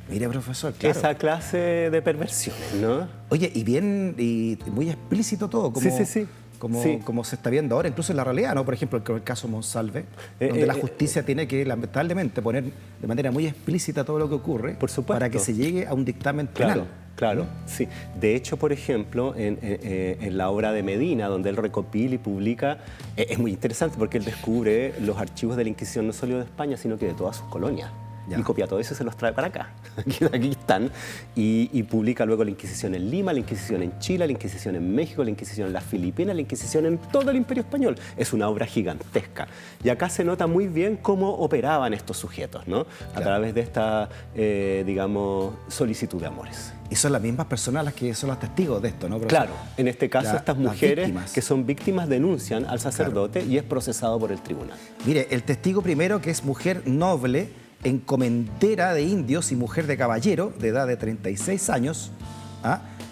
Speaker 1: Mire, profesor, claro.
Speaker 2: Esa clase de perversiones, ¿no?
Speaker 1: Oye, y muy explícito todo, como,
Speaker 2: Sí.
Speaker 1: como se está viendo ahora, incluso en la realidad, ¿no? Por ejemplo, el caso Monsalve, donde la justicia tiene que, lamentablemente, poner de manera muy explícita todo lo que ocurre,
Speaker 2: Por supuesto.
Speaker 1: para que se llegue a un dictamen penal.
Speaker 2: Claro, sí. De hecho, por ejemplo, en la obra de Medina, donde él recopila y publica, es muy interesante porque él descubre los archivos de la Inquisición no solo de España, sino que de todas sus colonias. y copia todo eso y se los trae para acá. Aquí están. Y publica luego la Inquisición en Lima, la Inquisición en Chile, la Inquisición en México, la Inquisición en las Filipinas, la Inquisición en todo el Imperio Español. Es una obra gigantesca. Y acá se nota muy bien cómo operaban estos sujetos, ¿no? A través de esta, digamos, solicitud de amores.
Speaker 1: Y son las mismas personas las que son los testigos de esto, ¿no, profesor?
Speaker 2: Claro, en este caso estas mujeres que son víctimas denuncian al sacerdote y es procesado por el tribunal.
Speaker 1: Mire, el testigo primero, que es mujer noble, encomendera de indios y mujer de caballero, de edad de 36 años,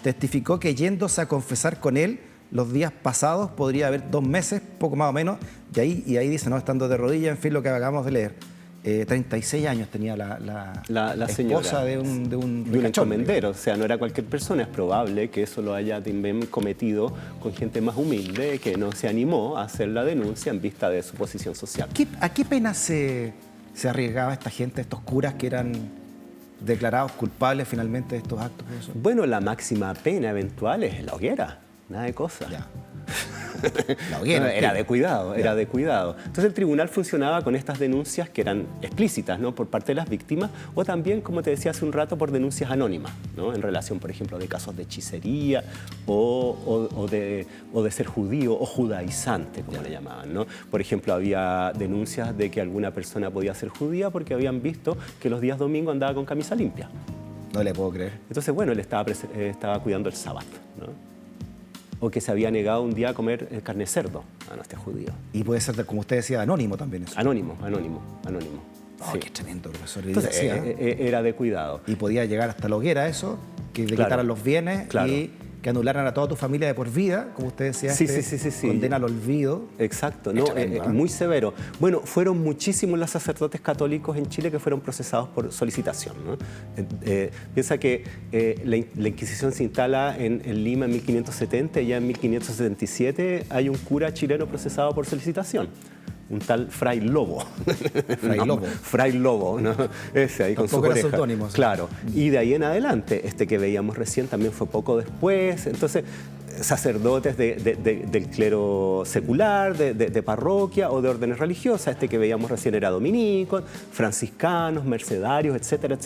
Speaker 1: testificó que yéndose a confesar con él los días pasados, podría haber 2 meses, poco más o menos, y ahí dice, no, estando de rodillas, en fin, lo que acabamos de leer. 36 años tenía la esposa de un
Speaker 2: encomendero, o sea, no era cualquier persona. Es probable que eso lo haya también cometido con gente más humilde que no se animó a hacer la denuncia en vista de su posición social.
Speaker 1: ¿A qué pena se arriesgaba esta gente, estos curas que eran declarados culpables finalmente de estos actos, profesor?
Speaker 2: Bueno, la máxima pena eventual es la hoguera, nada de cosas.
Speaker 1: Ya. La hoguera,
Speaker 2: era de cuidado, era de cuidado. Entonces el tribunal funcionaba con estas denuncias que eran explícitas, ¿no?, por parte de las víctimas, o también, como te decía hace un rato, por denuncias anónimas, ¿no?, en relación, por ejemplo, de casos de hechicería o de ser judío o judaizante, como le llamaban, ¿no? Por ejemplo, había denuncias de que alguna persona podía ser judía porque habían visto que los días domingos andaba con camisa limpia.
Speaker 1: No le puedo creer.
Speaker 2: Entonces, bueno, él estaba cuidando el sábado, ¿no? O que se había negado un día a comer carne de cerdo. No, este judío.
Speaker 1: Y puede ser, como usted decía, anónimo también eso.
Speaker 2: Anónimo.
Speaker 1: Oh, sí. Qué tremendo, profesor.
Speaker 2: Entonces, era de cuidado.
Speaker 1: Y podía llegar hasta la hoguera eso, que le quitaran los bienes y que anularan a toda tu familia de por vida, como usted decía,
Speaker 2: sí.
Speaker 1: condena al olvido.
Speaker 2: Exacto, no, muy severo. Bueno, fueron muchísimos los sacerdotes católicos en Chile que fueron procesados por solicitación, ¿no? Piensa que la Inquisición se instala en Lima en 1570 y ya en 1577 hay un cura chileno procesado por solicitación. Un tal Fray Lobo. Fray Lobo, ¿no? Ese ahí con su oreja. Claro. Y de ahí en adelante, este que veíamos recién también fue poco después. Entonces, sacerdotes del clero secular, de parroquia o de órdenes religiosas. Este que veíamos recién era dominico, franciscanos, mercedarios, etcétera.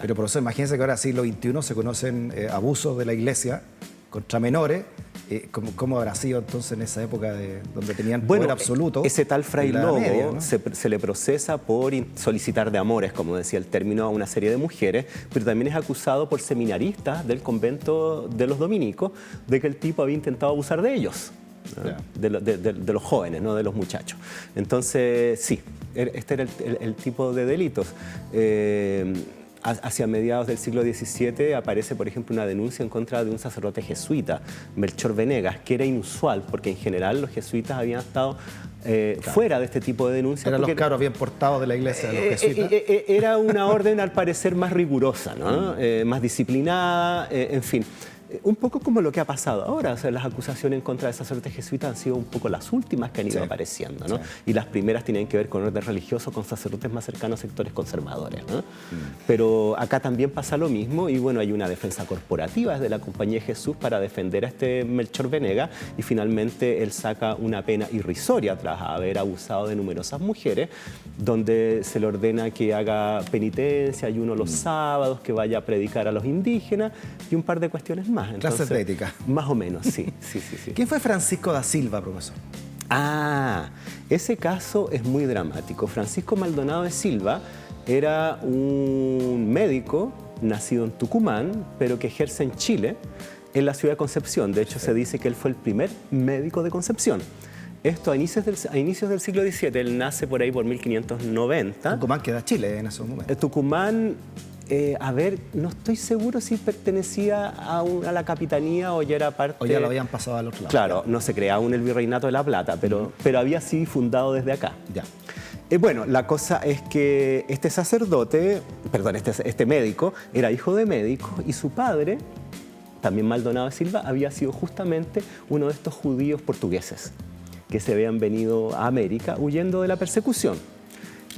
Speaker 1: Pero profesor, imagínense que ahora, siglo XXI, se conocen abusos de la Iglesia contra menores. ¿Cómo habrá sido entonces en esa época donde tenían poder absoluto?
Speaker 2: Ese tal Fray Lobo,
Speaker 1: ¿no?
Speaker 2: se le procesa por solicitar de amores, como decía el término, a una serie de mujeres, pero también es acusado por seminaristas del convento de los dominicos de que el tipo había intentado abusar de ellos, ¿no? de los jóvenes, no de los muchachos. Entonces, sí, este era el tipo de delitos. Hacia mediados del siglo XVII aparece, por ejemplo, una denuncia en contra de un sacerdote jesuita, Melchor Venegas, que era inusual, porque en general los jesuitas habían estado fuera de este tipo de denuncias.
Speaker 1: Eran los cabros bien portados de la iglesia, los jesuitas.
Speaker 2: Era una orden, al parecer, más rigurosa, ¿no? Más disciplinada, en fin. Un poco como lo que ha pasado ahora, o sea, las acusaciones en contra de sacerdotes jesuitas han sido un poco las últimas que han ido apareciendo, ¿no? Y las primeras tienen que ver con orden religioso, con sacerdotes más cercanos a sectores conservadores, ¿no? Pero acá también pasa lo mismo y bueno, hay una defensa corporativa desde la Compañía de Jesús para defender a este Melchor Venegas y finalmente él saca una pena irrisoria tras haber abusado de numerosas mujeres, donde se le ordena que haga penitencia, ayuno los sábados, que vaya a predicar a los indígenas y un par de cuestiones más.
Speaker 1: Clases de ética.
Speaker 2: Más o menos, sí.
Speaker 1: ¿Quién fue Francisco da Silva, profesor?
Speaker 2: Ese caso es muy dramático. Francisco Maldonado de Silva era un médico nacido en Tucumán, pero que ejerce en Chile, en la ciudad de Concepción. De hecho, se dice que él fue el primer médico de Concepción. Esto a inicios del siglo XVII. Él nace por ahí por 1590.
Speaker 1: Tucumán queda Chile en esos momentos.
Speaker 2: Tucumán... no estoy seguro si pertenecía a la capitanía o ya era parte...
Speaker 1: O ya lo habían pasado al otro lado.
Speaker 2: Claro, no se creaba aún el Virreinato de La Plata, pero había sí fundado desde acá.
Speaker 1: Ya.
Speaker 2: Bueno, la cosa es que este sacerdote, perdón, este médico, era hijo de médico y su padre, también Maldonado de Silva, había sido justamente uno de estos judíos portugueses que se habían venido a América huyendo de la persecución.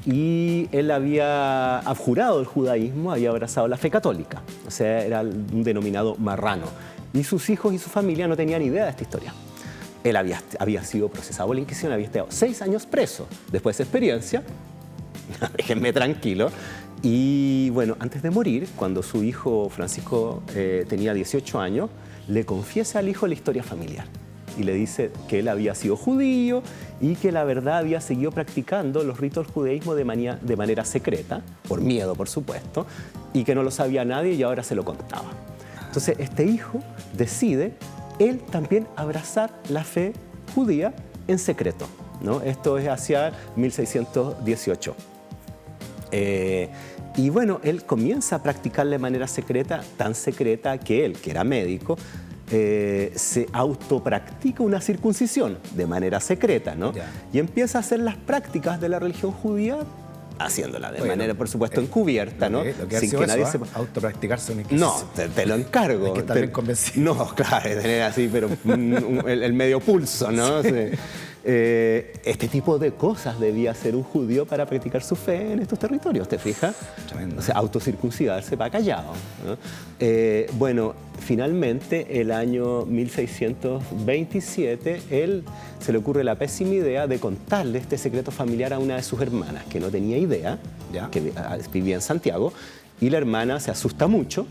Speaker 2: Y él había abjurado el judaísmo, había abrazado la fe católica, o sea, era un denominado marrano. Y sus hijos y su familia no tenían idea de esta historia. Él había sido procesado por la Inquisición, había estado 6 años preso. Después de esa experiencia, déjenme tranquilo, Y bueno, antes de morir, cuando su hijo Francisco tenía 18 años, le confiesa al hijo la historia familiar. Y le dice que él había sido judío y que la verdad había seguido practicando los ritos del judaísmo de manera secreta, por miedo, por supuesto, y que no lo sabía nadie y ahora se lo contaba. Entonces, este hijo decide él también abrazar la fe judía en secreto, ¿no? Esto es hacia 1618. Y bueno, él comienza a practicarla de manera secreta, tan secreta que él, que era médico, se autopractica una circuncisión de manera secreta, ¿no? Y empieza a hacer las prácticas de la religión judía, haciéndola de manera, por supuesto, encubierta, ¿no?
Speaker 1: Lo que
Speaker 2: sin que nadie
Speaker 1: sepa. Autopracticarse una
Speaker 2: No, te lo encargo.
Speaker 1: Hay que estar bien convencido.
Speaker 2: No, claro, tener así, pero el medio pulso, ¿no? Sí. Este tipo de cosas debía hacer un judío para practicar su fe en estos territorios, ¿te fijas?
Speaker 1: Tremendo.
Speaker 2: O sea, autocircuncidarse para callado, ¿no? Bueno, finalmente, el año 1627, él se le ocurre la pésima idea de contarle este secreto familiar a una de sus hermanas, que no tenía idea, que vivía en Santiago, y la hermana se asusta mucho,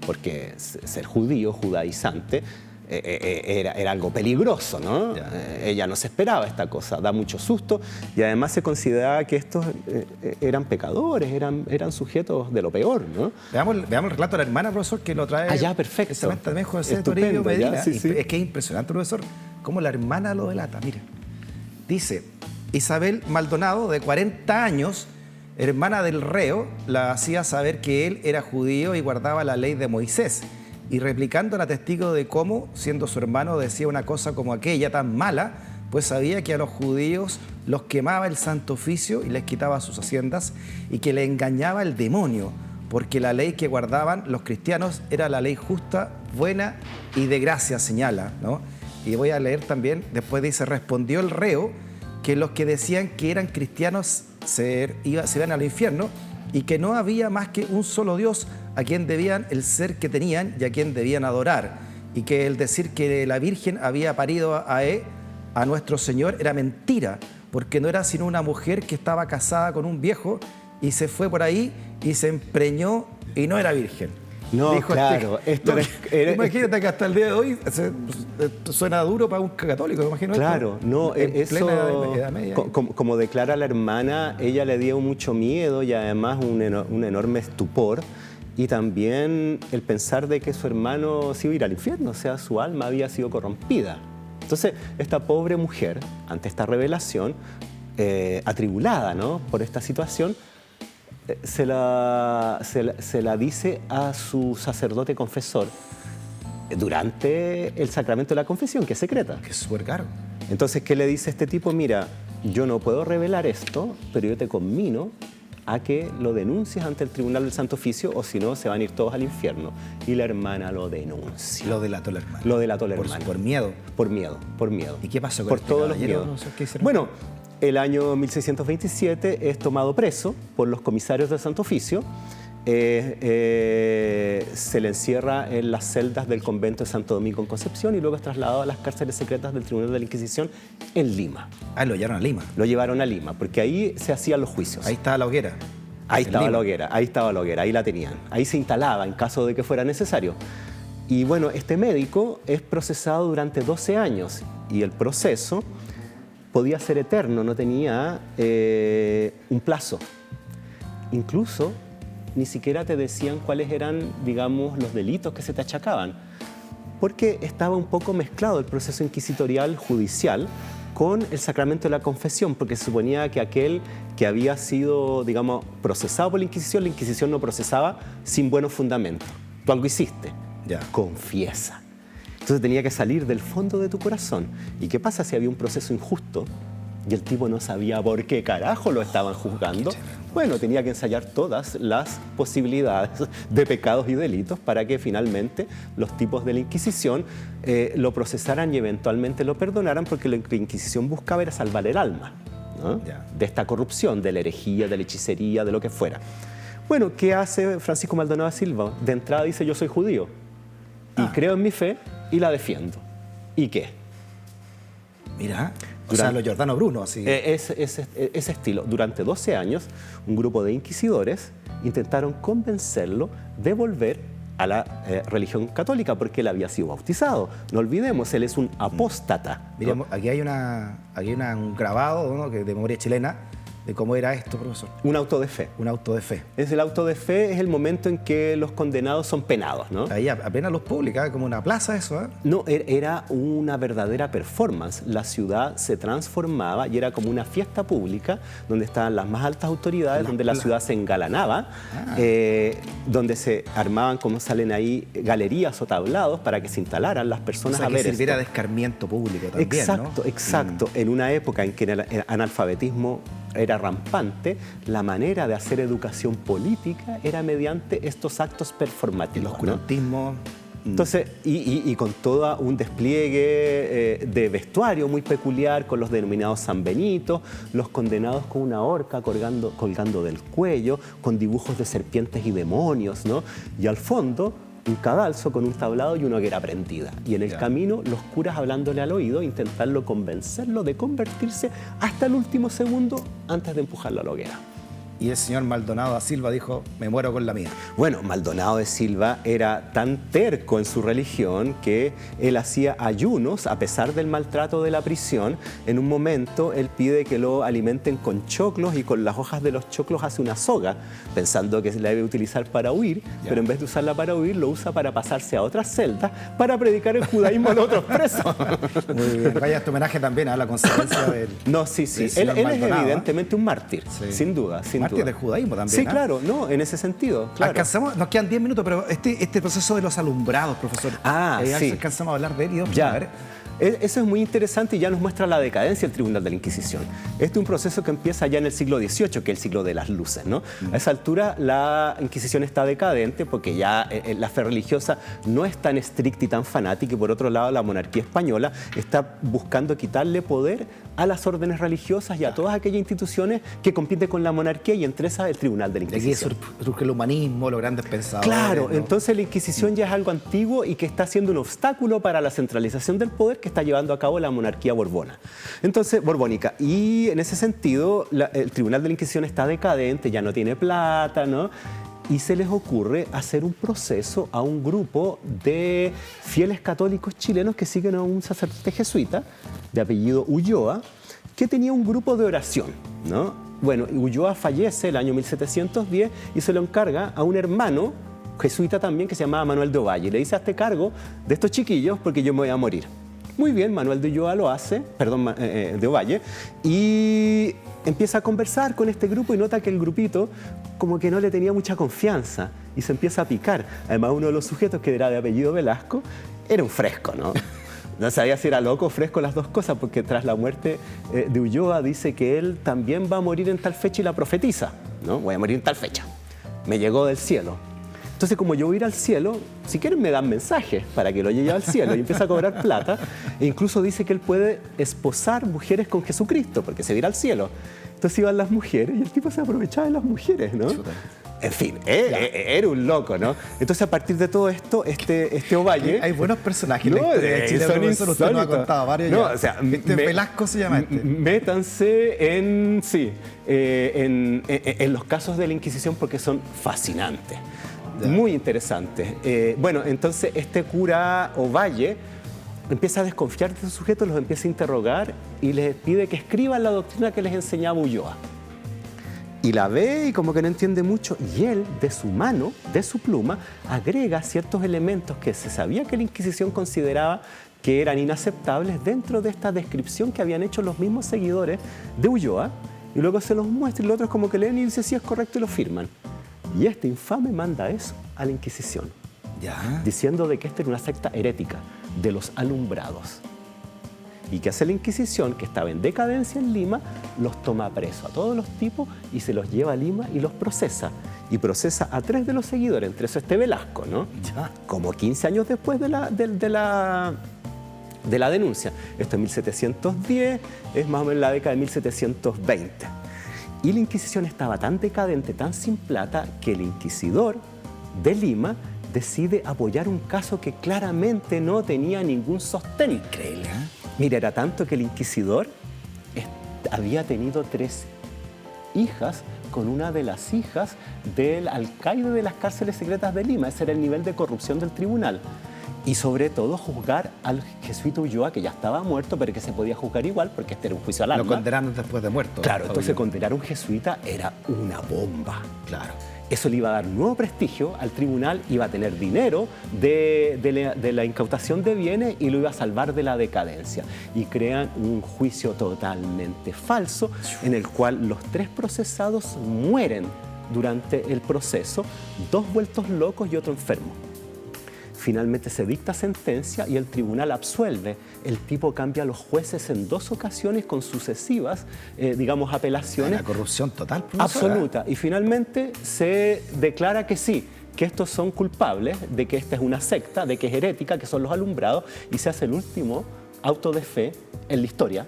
Speaker 2: porque ser judío, judaizante, era algo peligroso, ¿no? Ella no se esperaba esta cosa, da mucho susto, y además se consideraba que estos eran pecadores, eran sujetos de lo peor, ¿no?
Speaker 1: Veamos el relato de la hermana, profesor, que lo trae.
Speaker 2: Ya, perfecto.
Speaker 1: También José
Speaker 2: Estupendo,
Speaker 1: Toribio Medina.
Speaker 2: sí.
Speaker 1: Es que es impresionante, profesor, cómo la hermana lo delata. Mira, dice, Isabel Maldonado, de 40 años, hermana del reo, la hacía saber que él era judío y guardaba la ley de Moisés. Y replicando la testigo de cómo, siendo su hermano, decía una cosa como aquella tan mala, pues sabía que a los judíos los quemaba el santo oficio y les quitaba sus haciendas, y que le engañaba el demonio, porque la ley que guardaban los cristianos era la ley justa, buena y de gracia, señala, ¿no? Y voy a leer también, después dice, respondió el reo que los que decían que eran cristianos se iban al infierno, y que no había más que un solo Dios a quien debían el ser que tenían y a quien debían adorar, y que el decir que la Virgen había parido a nuestro Señor era mentira, porque no era sino una mujer que estaba casada con un viejo y se fue por ahí y se empreñó y no era virgen.
Speaker 2: No,
Speaker 1: dijo
Speaker 2: claro.
Speaker 1: Imagínate que hasta el día de hoy suena duro para un católico, me imagino.
Speaker 2: Claro,
Speaker 1: esto,
Speaker 2: no, eso,
Speaker 1: Edad Media.
Speaker 2: como declara la hermana, ella le dio mucho miedo y además un enorme estupor, y también el pensar de que su hermano se iba a ir al infierno, o sea, su alma había sido corrompida. Entonces, esta pobre mujer, ante esta revelación, atribulada, ¿no?, por esta situación, se la dice a su sacerdote confesor durante el sacramento de la confesión, que es secreta.
Speaker 1: Que es súper caro.
Speaker 2: Entonces, ¿qué le dice este tipo? Mira, yo no puedo revelar esto, pero yo te conmino a que lo denuncies ante el Tribunal del Santo Oficio, o si no, se van a ir todos al infierno. Y la hermana lo denuncia.
Speaker 1: Lo delató la hermana.
Speaker 2: Lo delató la hermana.
Speaker 1: Por miedo.
Speaker 2: Por miedo.
Speaker 1: ¿Y qué pasó con
Speaker 2: por
Speaker 1: este
Speaker 2: todos los
Speaker 1: caballero?
Speaker 2: miedos?
Speaker 1: No sé qué hicieron.
Speaker 2: Bueno, el año 1627 es tomado preso por los comisarios del Santo Oficio. Se le encierra en las celdas del convento de Santo Domingo en Concepción y luego es trasladado a las cárceles secretas del Tribunal de la Inquisición en Lima.
Speaker 1: Ah, lo llevaron a Lima.
Speaker 2: Lo llevaron a Lima, porque ahí se hacían los juicios.
Speaker 1: Ahí estaba la hoguera.
Speaker 2: Ahí estaba la hoguera, ahí la tenían. Ahí se instalaba en caso de que fuera necesario. Y bueno, este médico es procesado durante 12 años y el proceso podía ser eterno, no tenía un plazo. Incluso ni siquiera te decían cuáles eran, digamos, los delitos que se te achacaban, porque estaba un poco mezclado el proceso inquisitorial judicial con el sacramento de la confesión, porque se suponía que aquel que había sido, digamos, procesado por la Inquisición no procesaba sin buenos fundamentos. Tú algo hiciste, confiesa. Entonces tenía que salir del fondo de tu corazón. ¿Y qué pasa si había un proceso injusto y el tipo no sabía por qué carajo lo estaban juzgando? Bueno, tenía que ensayar todas las posibilidades de pecados y delitos para que finalmente los tipos de la Inquisición lo procesaran y eventualmente lo perdonaran, porque lo que la Inquisición buscaba era salvar el alma, ¿no?, de esta corrupción, de la herejía, de la hechicería, de lo que fuera. Bueno, ¿qué hace Francisco Maldonado Silva? De entrada dice: yo soy judío y creo en mi fe y la defiendo. ¿Y qué?
Speaker 1: Mira, o sea, los Giordano Bruno, así.
Speaker 2: Ese estilo. Durante 12 años, un grupo de inquisidores intentaron convencerlo de volver a la religión católica porque él había sido bautizado. No olvidemos, él es un apóstata, ¿no?
Speaker 1: Miremos, aquí hay un grabado, ¿no?, de memoria chilena de cómo era esto, profesor.
Speaker 2: Un auto de fe.
Speaker 1: Un auto de fe.
Speaker 2: Es el auto de fe, es el momento en que los condenados son penados, ¿no?
Speaker 1: Ahí apenas luz pública, como una plaza eso, ¿eh?
Speaker 2: No, era una verdadera performance. La ciudad se transformaba y era como una fiesta pública donde estaban las más altas autoridades, donde la ciudad se engalanaba, donde se armaban, como salen ahí, galerías o tablados para que se instalaran las personas a ver esto.
Speaker 1: Que sirviera de escarmiento público también,
Speaker 2: exacto,
Speaker 1: ¿no?
Speaker 2: Exacto. En una época en que el analfabetismo era rampante, la manera de hacer educación política era mediante estos actos performativos.
Speaker 1: El oscurantismo.
Speaker 2: Entonces, y con todo un despliegue de vestuario muy peculiar, con los denominados sanbenitos, los condenados con una horca colgando del cuello, con dibujos de serpientes y demonios, ¿no? Y al fondo, un cadalso con un tablado y una hoguera prendida. Y en el camino, los curas hablándole al oído, intentarlo convencerlo de convertirse hasta el último segundo antes de empujarlo a la hoguera.
Speaker 1: Y el señor Maldonado da Silva dijo, me muero con la mía.
Speaker 2: Bueno, Maldonado de Silva era tan terco en su religión que él hacía ayunos a pesar del maltrato de la prisión. En un momento él pide que lo alimenten con choclos y con las hojas de los choclos hace una soga, pensando que se la debe utilizar para huir, pero en vez de usarla para huir, lo usa para pasarse a otras celdas para predicar el judaísmo a los otros presos.
Speaker 1: Muy bien, vaya este homenaje también a la consecuencia del...
Speaker 2: No, sí. Él es evidentemente un mártir, sin duda.
Speaker 1: Mártir del judaísmo también.
Speaker 2: Sí, claro, no, en ese sentido. Claro.
Speaker 1: Alcanzamos, nos quedan 10 minutos, pero este proceso de los alumbrados, profesor.
Speaker 2: Sí.
Speaker 1: Alcanzamos a hablar de él y
Speaker 2: ya.
Speaker 1: A ver.
Speaker 2: Eso es muy interesante y ya nos muestra la decadencia del Tribunal de la Inquisición. Este es un proceso que empieza ya en el siglo XVIII, que es el siglo de las luces, ¿no? A esa altura la Inquisición está decadente porque ya la fe religiosa no es tan estricta y tan fanática, y por otro lado la monarquía española está buscando quitarle poder a las órdenes religiosas y a todas aquellas instituciones que compiten con la monarquía, y entre esas el Tribunal de la Inquisición.
Speaker 1: De aquí surge el humanismo, los grandes pensadores.
Speaker 2: Claro,
Speaker 1: ¿no?
Speaker 2: entonces la Inquisición ya es algo antiguo y que está siendo un obstáculo para la centralización del poder que está llevando a cabo la monarquía borbónica. Y en ese sentido, el Tribunal de la Inquisición está decadente, ya no tiene plata, ¿no? Y se les ocurre hacer un proceso a un grupo de fieles católicos chilenos que siguen a un sacerdote jesuita de apellido Ulloa, que tenía un grupo de oración, ¿no? Bueno, Ulloa fallece el año 1710 y se lo encarga a un hermano jesuita también que se llamaba Manuel de Ovalle. Le dice: hazte cargo de estos chiquillos porque yo me voy a morir. Muy bien, Manuel de Ulloa lo hace, de Ovalle, y empieza a conversar con este grupo y nota que el grupito como que no le tenía mucha confianza y se empieza a picar. Además, uno de los sujetos, que era de apellido Velasco, era un fresco, ¿no? No sabía si era loco o fresco, las dos cosas, porque tras la muerte de Ulloa dice que él también va a morir en tal fecha y la profetiza, ¿no? Voy a morir en tal fecha. Me llegó del cielo. Entonces, como yo voy a ir al cielo, si quieren me dan mensajes para que lo lleve al cielo, y empieza a cobrar plata. E incluso dice que él puede esposar mujeres con Jesucristo, porque se va a ir al cielo. Entonces iban las mujeres y el tipo se aprovechaba de las mujeres, ¿no? Chuta. En fin, era un loco, ¿no? Entonces, a partir de todo esto, este Ovalle...
Speaker 1: Hay buenos personajes en la historia de Chile, profesor, usted nos ha contado varios.
Speaker 2: No,
Speaker 1: ya.
Speaker 2: O sea,
Speaker 1: Velasco se llama este.
Speaker 2: Métanse en los casos de la Inquisición porque son fascinantes. Muy interesantes. Bueno, entonces este cura Ovalle empieza a desconfiar de estos sujetos, los empieza a interrogar y les pide que escriban la doctrina que les enseñaba Ulloa. Y la ve y como que no entiende mucho, y él, de su mano, de su pluma, agrega ciertos elementos que se sabía que la Inquisición consideraba que eran inaceptables dentro de esta descripción que habían hecho los mismos seguidores de Ulloa, y luego se los muestra y los otros como que leen y dicen sí, es correcto, y lo firman. Y este infame manda eso a la Inquisición, diciendo de que esta era una secta herética de los alumbrados. ¿Y qué hace la Inquisición? Que estaba en decadencia en Lima, los toma preso a todos los tipos y se los lleva a Lima y los procesa. Y procesa a 3 de los seguidores, entre eso este Velasco, ¿no? Como 15 años después de la denuncia. Esto es 1710, es más o menos la década de 1720. Y la Inquisición estaba tan decadente, tan sin plata, que el inquisidor de Lima decide apoyar un caso que claramente no tenía ningún sostén.
Speaker 1: Increíble, ¿eh?
Speaker 2: Mira, era tanto que el inquisidor había tenido 3 hijas con una de las hijas del alcaide de las cárceles secretas de Lima. Ese era el nivel de corrupción del tribunal. Y sobre todo juzgar al jesuita Ulloa, que ya estaba muerto, pero que se podía juzgar igual, porque este era un juicio al alma.
Speaker 1: Lo condenaron después de muerto.
Speaker 2: Claro, entonces condenar a un jesuita era una bomba.
Speaker 1: Claro.
Speaker 2: Eso le iba a dar nuevo prestigio al tribunal, iba a tener dinero de la incautación de bienes y lo iba a salvar de la decadencia. Y crean un juicio totalmente falso en el cual los 3 procesados mueren durante el proceso, 2 vueltos locos y otro enfermo. Finalmente se dicta sentencia y el tribunal absuelve. El tipo cambia a los jueces en 2 ocasiones con sucesivas, digamos, apelaciones.
Speaker 1: La corrupción total, profesora.
Speaker 2: Absoluta. Y finalmente se declara que sí, que estos son culpables, de que esta es una secta, de que es herética, que son los alumbrados, y se hace el último auto de fe en la historia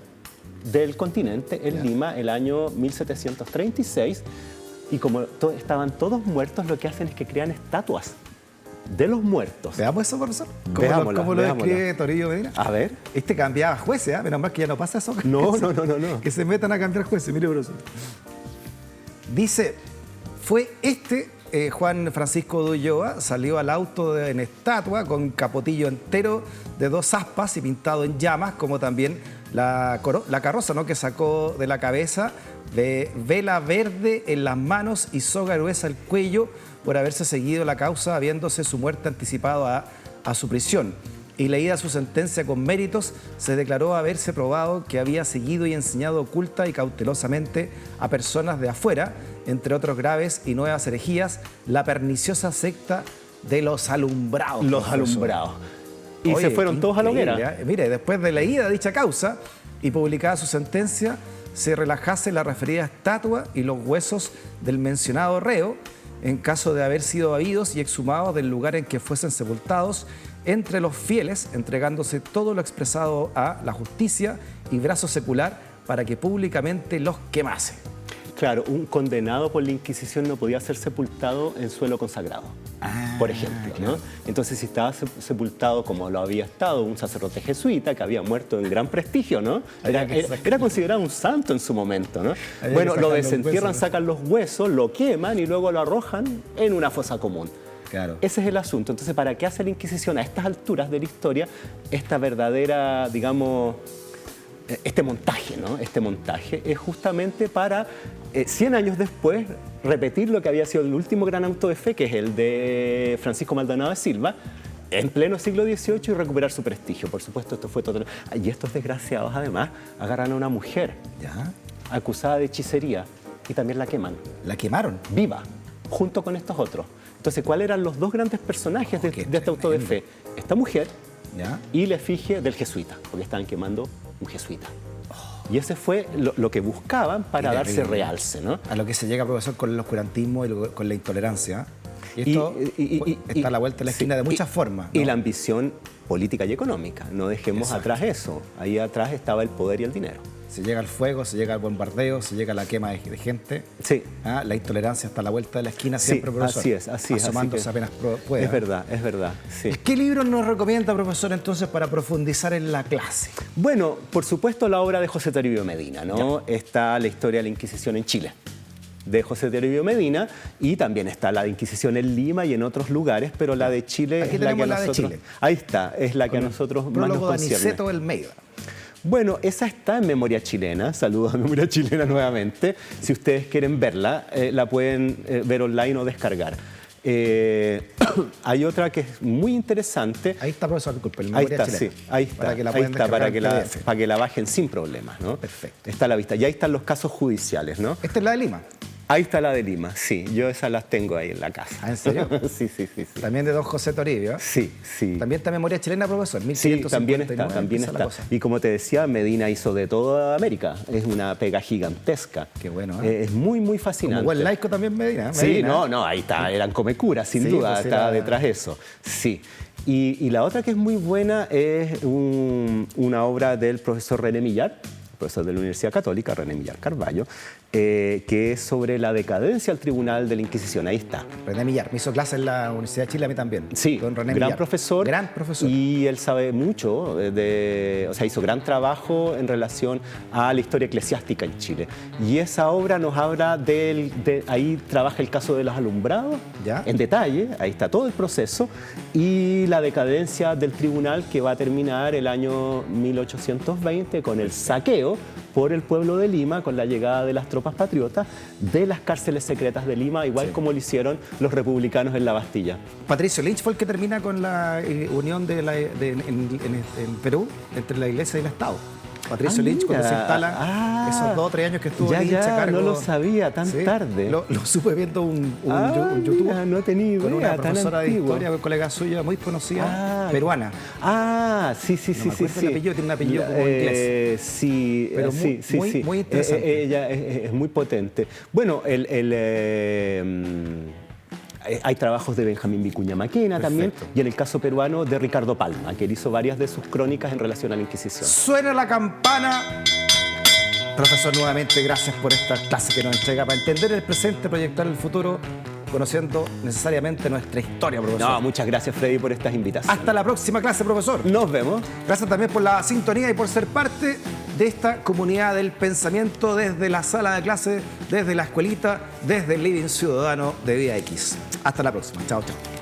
Speaker 2: del continente, en Lima, el año 1736. Y como estaban todos muertos, lo que hacen es que crean estatuas de los muertos.
Speaker 1: Veamos eso, profesor.
Speaker 2: Veámosla,
Speaker 1: ¿Cómo lo
Speaker 2: veámosla.
Speaker 1: describe Torillo Medina?
Speaker 2: A ver.
Speaker 1: Este cambiaba jueces, ¿eh? Menos mal que ya no pasa eso.
Speaker 2: No.
Speaker 1: Que se metan a cambiar jueces. Mire, profesor. Dice, fue Juan Francisco de Ulloa, salió al auto en estatua con capotillo entero de 2 aspas y pintado en llamas, como también la carroza, ¿no?, que sacó de la cabeza, de vela verde en las manos y soga gruesa al cuello, por haberse seguido la causa, habiéndose su muerte anticipado a su prisión. Y leída su sentencia con méritos, se declaró haberse probado que había seguido y enseñado oculta y cautelosamente a personas de afuera, entre otros graves y nuevas herejías, la perniciosa secta de los alumbrados.
Speaker 2: Los
Speaker 1: profesor.
Speaker 2: alumbrados. Y
Speaker 1: Oye,
Speaker 2: se fueron todos a la
Speaker 1: increíble,
Speaker 2: hoguera.
Speaker 1: ¿eh? Mire, después de leída dicha causa y publicada su sentencia, se relajase la referida estatua y los huesos del mencionado reo, en caso de haber sido habidos y exhumados del lugar en que fuesen sepultados, entre los fieles, entregándose todo lo expresado a la justicia y brazo secular para que públicamente los quemase.
Speaker 2: Claro, un condenado por la Inquisición no podía ser sepultado en suelo consagrado, por ejemplo, ¿no? Entonces, si estaba sepultado como lo había estado un sacerdote jesuita que había muerto en gran prestigio, ¿no? Era considerado un santo en su momento, ¿no? Bueno, lo desentierran, sacan los huesos, lo queman y luego lo arrojan en una fosa común.
Speaker 1: Claro.
Speaker 2: Ese es el asunto. Entonces, ¿para qué hace la Inquisición a estas alturas de la historia esta verdadera, digamos, este montaje, ¿no? Este montaje es justamente para 100 años después repetir lo que había sido el último gran auto de fe, que es el de Francisco Maldonado de Silva, en pleno siglo XVIII, y recuperar su prestigio. Por supuesto, esto fue total. Y estos desgraciados, además, agarran a una mujer acusada de hechicería y también la queman.
Speaker 1: ¿La quemaron?
Speaker 2: Viva, junto con estos otros. Entonces, ¿cuáles eran los 2 grandes personajes de este auto de fe? Esta mujer y la efigie del jesuita, porque estaban quemando un jesuita. Y ese fue lo que buscaban para darse realce, ¿no?
Speaker 1: A lo que se llega, profesor, con el oscurantismo y con la intolerancia. Y esto está a la vuelta de la esquina de muchas formas, ¿no?
Speaker 2: Y la ambición política y económica. No dejemos atrás eso. Ahí atrás estaba el poder y el dinero.
Speaker 1: Se llega al fuego, se llega al bombardeo, se llega a la quema de gente.
Speaker 2: Sí.
Speaker 1: La intolerancia está a la vuelta de la esquina siempre, profesor.
Speaker 2: Así es.
Speaker 1: Asomándose apenas pueda.
Speaker 2: Es verdad, sí.
Speaker 1: ¿Qué libro nos recomienda, profesor, entonces, para profundizar en la clase?
Speaker 2: Bueno, por supuesto, la obra de José Toribio Medina, ¿no? Está la historia de la Inquisición en Chile, de José Toribio Medina, y también está la de Inquisición en Lima y en otros lugares, pero la de Chile
Speaker 1: Aquí
Speaker 2: es la que a
Speaker 1: la de
Speaker 2: nosotros...
Speaker 1: Chile.
Speaker 2: Ahí está, es la que a nosotros más nos
Speaker 1: Prólogo de
Speaker 2: concierne.
Speaker 1: Aniceto Almeida.
Speaker 2: Bueno, esa está en Memoria Chilena. Saludos a Memoria Chilena nuevamente. Si ustedes quieren verla, la pueden ver online o descargar. Hay otra que es muy interesante.
Speaker 1: Ahí está, profesor, disculpe, el
Speaker 2: Ahí
Speaker 1: Memoria
Speaker 2: está,
Speaker 1: Chilena.
Speaker 2: sí, ahí está.
Speaker 1: Para que la
Speaker 2: ahí
Speaker 1: puedan
Speaker 2: está,
Speaker 1: descargar
Speaker 2: para que la bajen sin problemas, ¿no?
Speaker 1: Perfecto.
Speaker 2: Está a la vista. Y ahí están los casos judiciales, ¿no?
Speaker 1: Esta es la de Lima.
Speaker 2: Ahí está la de Lima, sí. Yo esas las tengo ahí en la casa.
Speaker 1: ¿Ah, en serio?
Speaker 2: Sí.
Speaker 1: También de don José Toribio, ¿eh?
Speaker 2: Sí.
Speaker 1: También está Memoria Chilena, profesor.
Speaker 2: Sí,
Speaker 1: 1559,
Speaker 2: también
Speaker 1: empieza la
Speaker 2: está.
Speaker 1: cosa.
Speaker 2: Y como te decía, Medina hizo de toda América. Es una pega gigantesca.
Speaker 1: Qué bueno, ¿eh?
Speaker 2: Es muy, muy fascinante.
Speaker 1: Como buen laico también Medina.
Speaker 2: Sí,
Speaker 1: Medina.
Speaker 2: no, ahí está. Eran comecuras, sin
Speaker 1: Sí,
Speaker 2: duda.
Speaker 1: pues,
Speaker 2: Estaba
Speaker 1: era...
Speaker 2: detrás de eso. Sí. Y la otra que es muy buena es una obra del profesor René Millar, profesor de la Universidad Católica, René Millar Carballo, que es sobre la decadencia del Tribunal de la Inquisición. Ahí está.
Speaker 1: René Millar, me hizo clase en la Universidad de Chile, a mí también.
Speaker 2: Sí,
Speaker 1: Don René
Speaker 2: gran
Speaker 1: Millar.
Speaker 2: profesor.
Speaker 1: Gran profesor.
Speaker 2: Y él sabe mucho, o sea, hizo gran trabajo en relación a la historia eclesiástica en Chile. Y esa obra nos habla ahí trabaja el caso de los alumbrados,
Speaker 1: ¿Ya?
Speaker 2: en detalle, ahí está todo el proceso, y la decadencia del tribunal que va a terminar el año 1820 con el saqueo por el pueblo de Lima, con la llegada de las tropas patriotas, de las cárceles secretas de Lima, igual como lo hicieron los republicanos en la Bastilla.
Speaker 1: Patricio Lynch fue el que termina con la unión en Perú entre la Iglesia y el Estado. Patricio Lynch, cuando se instala, esos 2 o 3 años que estuvo Lynch a cargo.
Speaker 2: No lo sabía tan tarde.
Speaker 1: Lo supe viendo un YouTube.
Speaker 2: Mira, no tenía idea,
Speaker 1: con una
Speaker 2: tan
Speaker 1: profesora de
Speaker 2: antiguo.
Speaker 1: historia, colega suya, muy conocida, peruana.
Speaker 2: Sí.
Speaker 1: No me acuerdo el apellido, tiene un apellido como inglés.
Speaker 2: Sí,
Speaker 1: pero muy interesante.
Speaker 2: Ella es muy potente. Bueno, hay trabajos de Benjamín Vicuña Maquena también, y en el caso peruano de Ricardo Palma, que él hizo varias de sus crónicas en relación a la Inquisición.
Speaker 1: Suena la campana. Profesor, nuevamente, gracias por esta clase que nos entrega para entender el presente, proyectar el futuro, conociendo necesariamente nuestra historia, profesor.
Speaker 2: No, muchas gracias, Freddy, por estas invitaciones.
Speaker 1: Hasta la próxima clase, profesor.
Speaker 2: Nos vemos.
Speaker 1: Gracias también por la sintonía y por ser parte de esta comunidad del pensamiento desde la sala de clase, desde la escuelita, desde el living ciudadano de Vía X. Hasta la próxima. Chao, chao.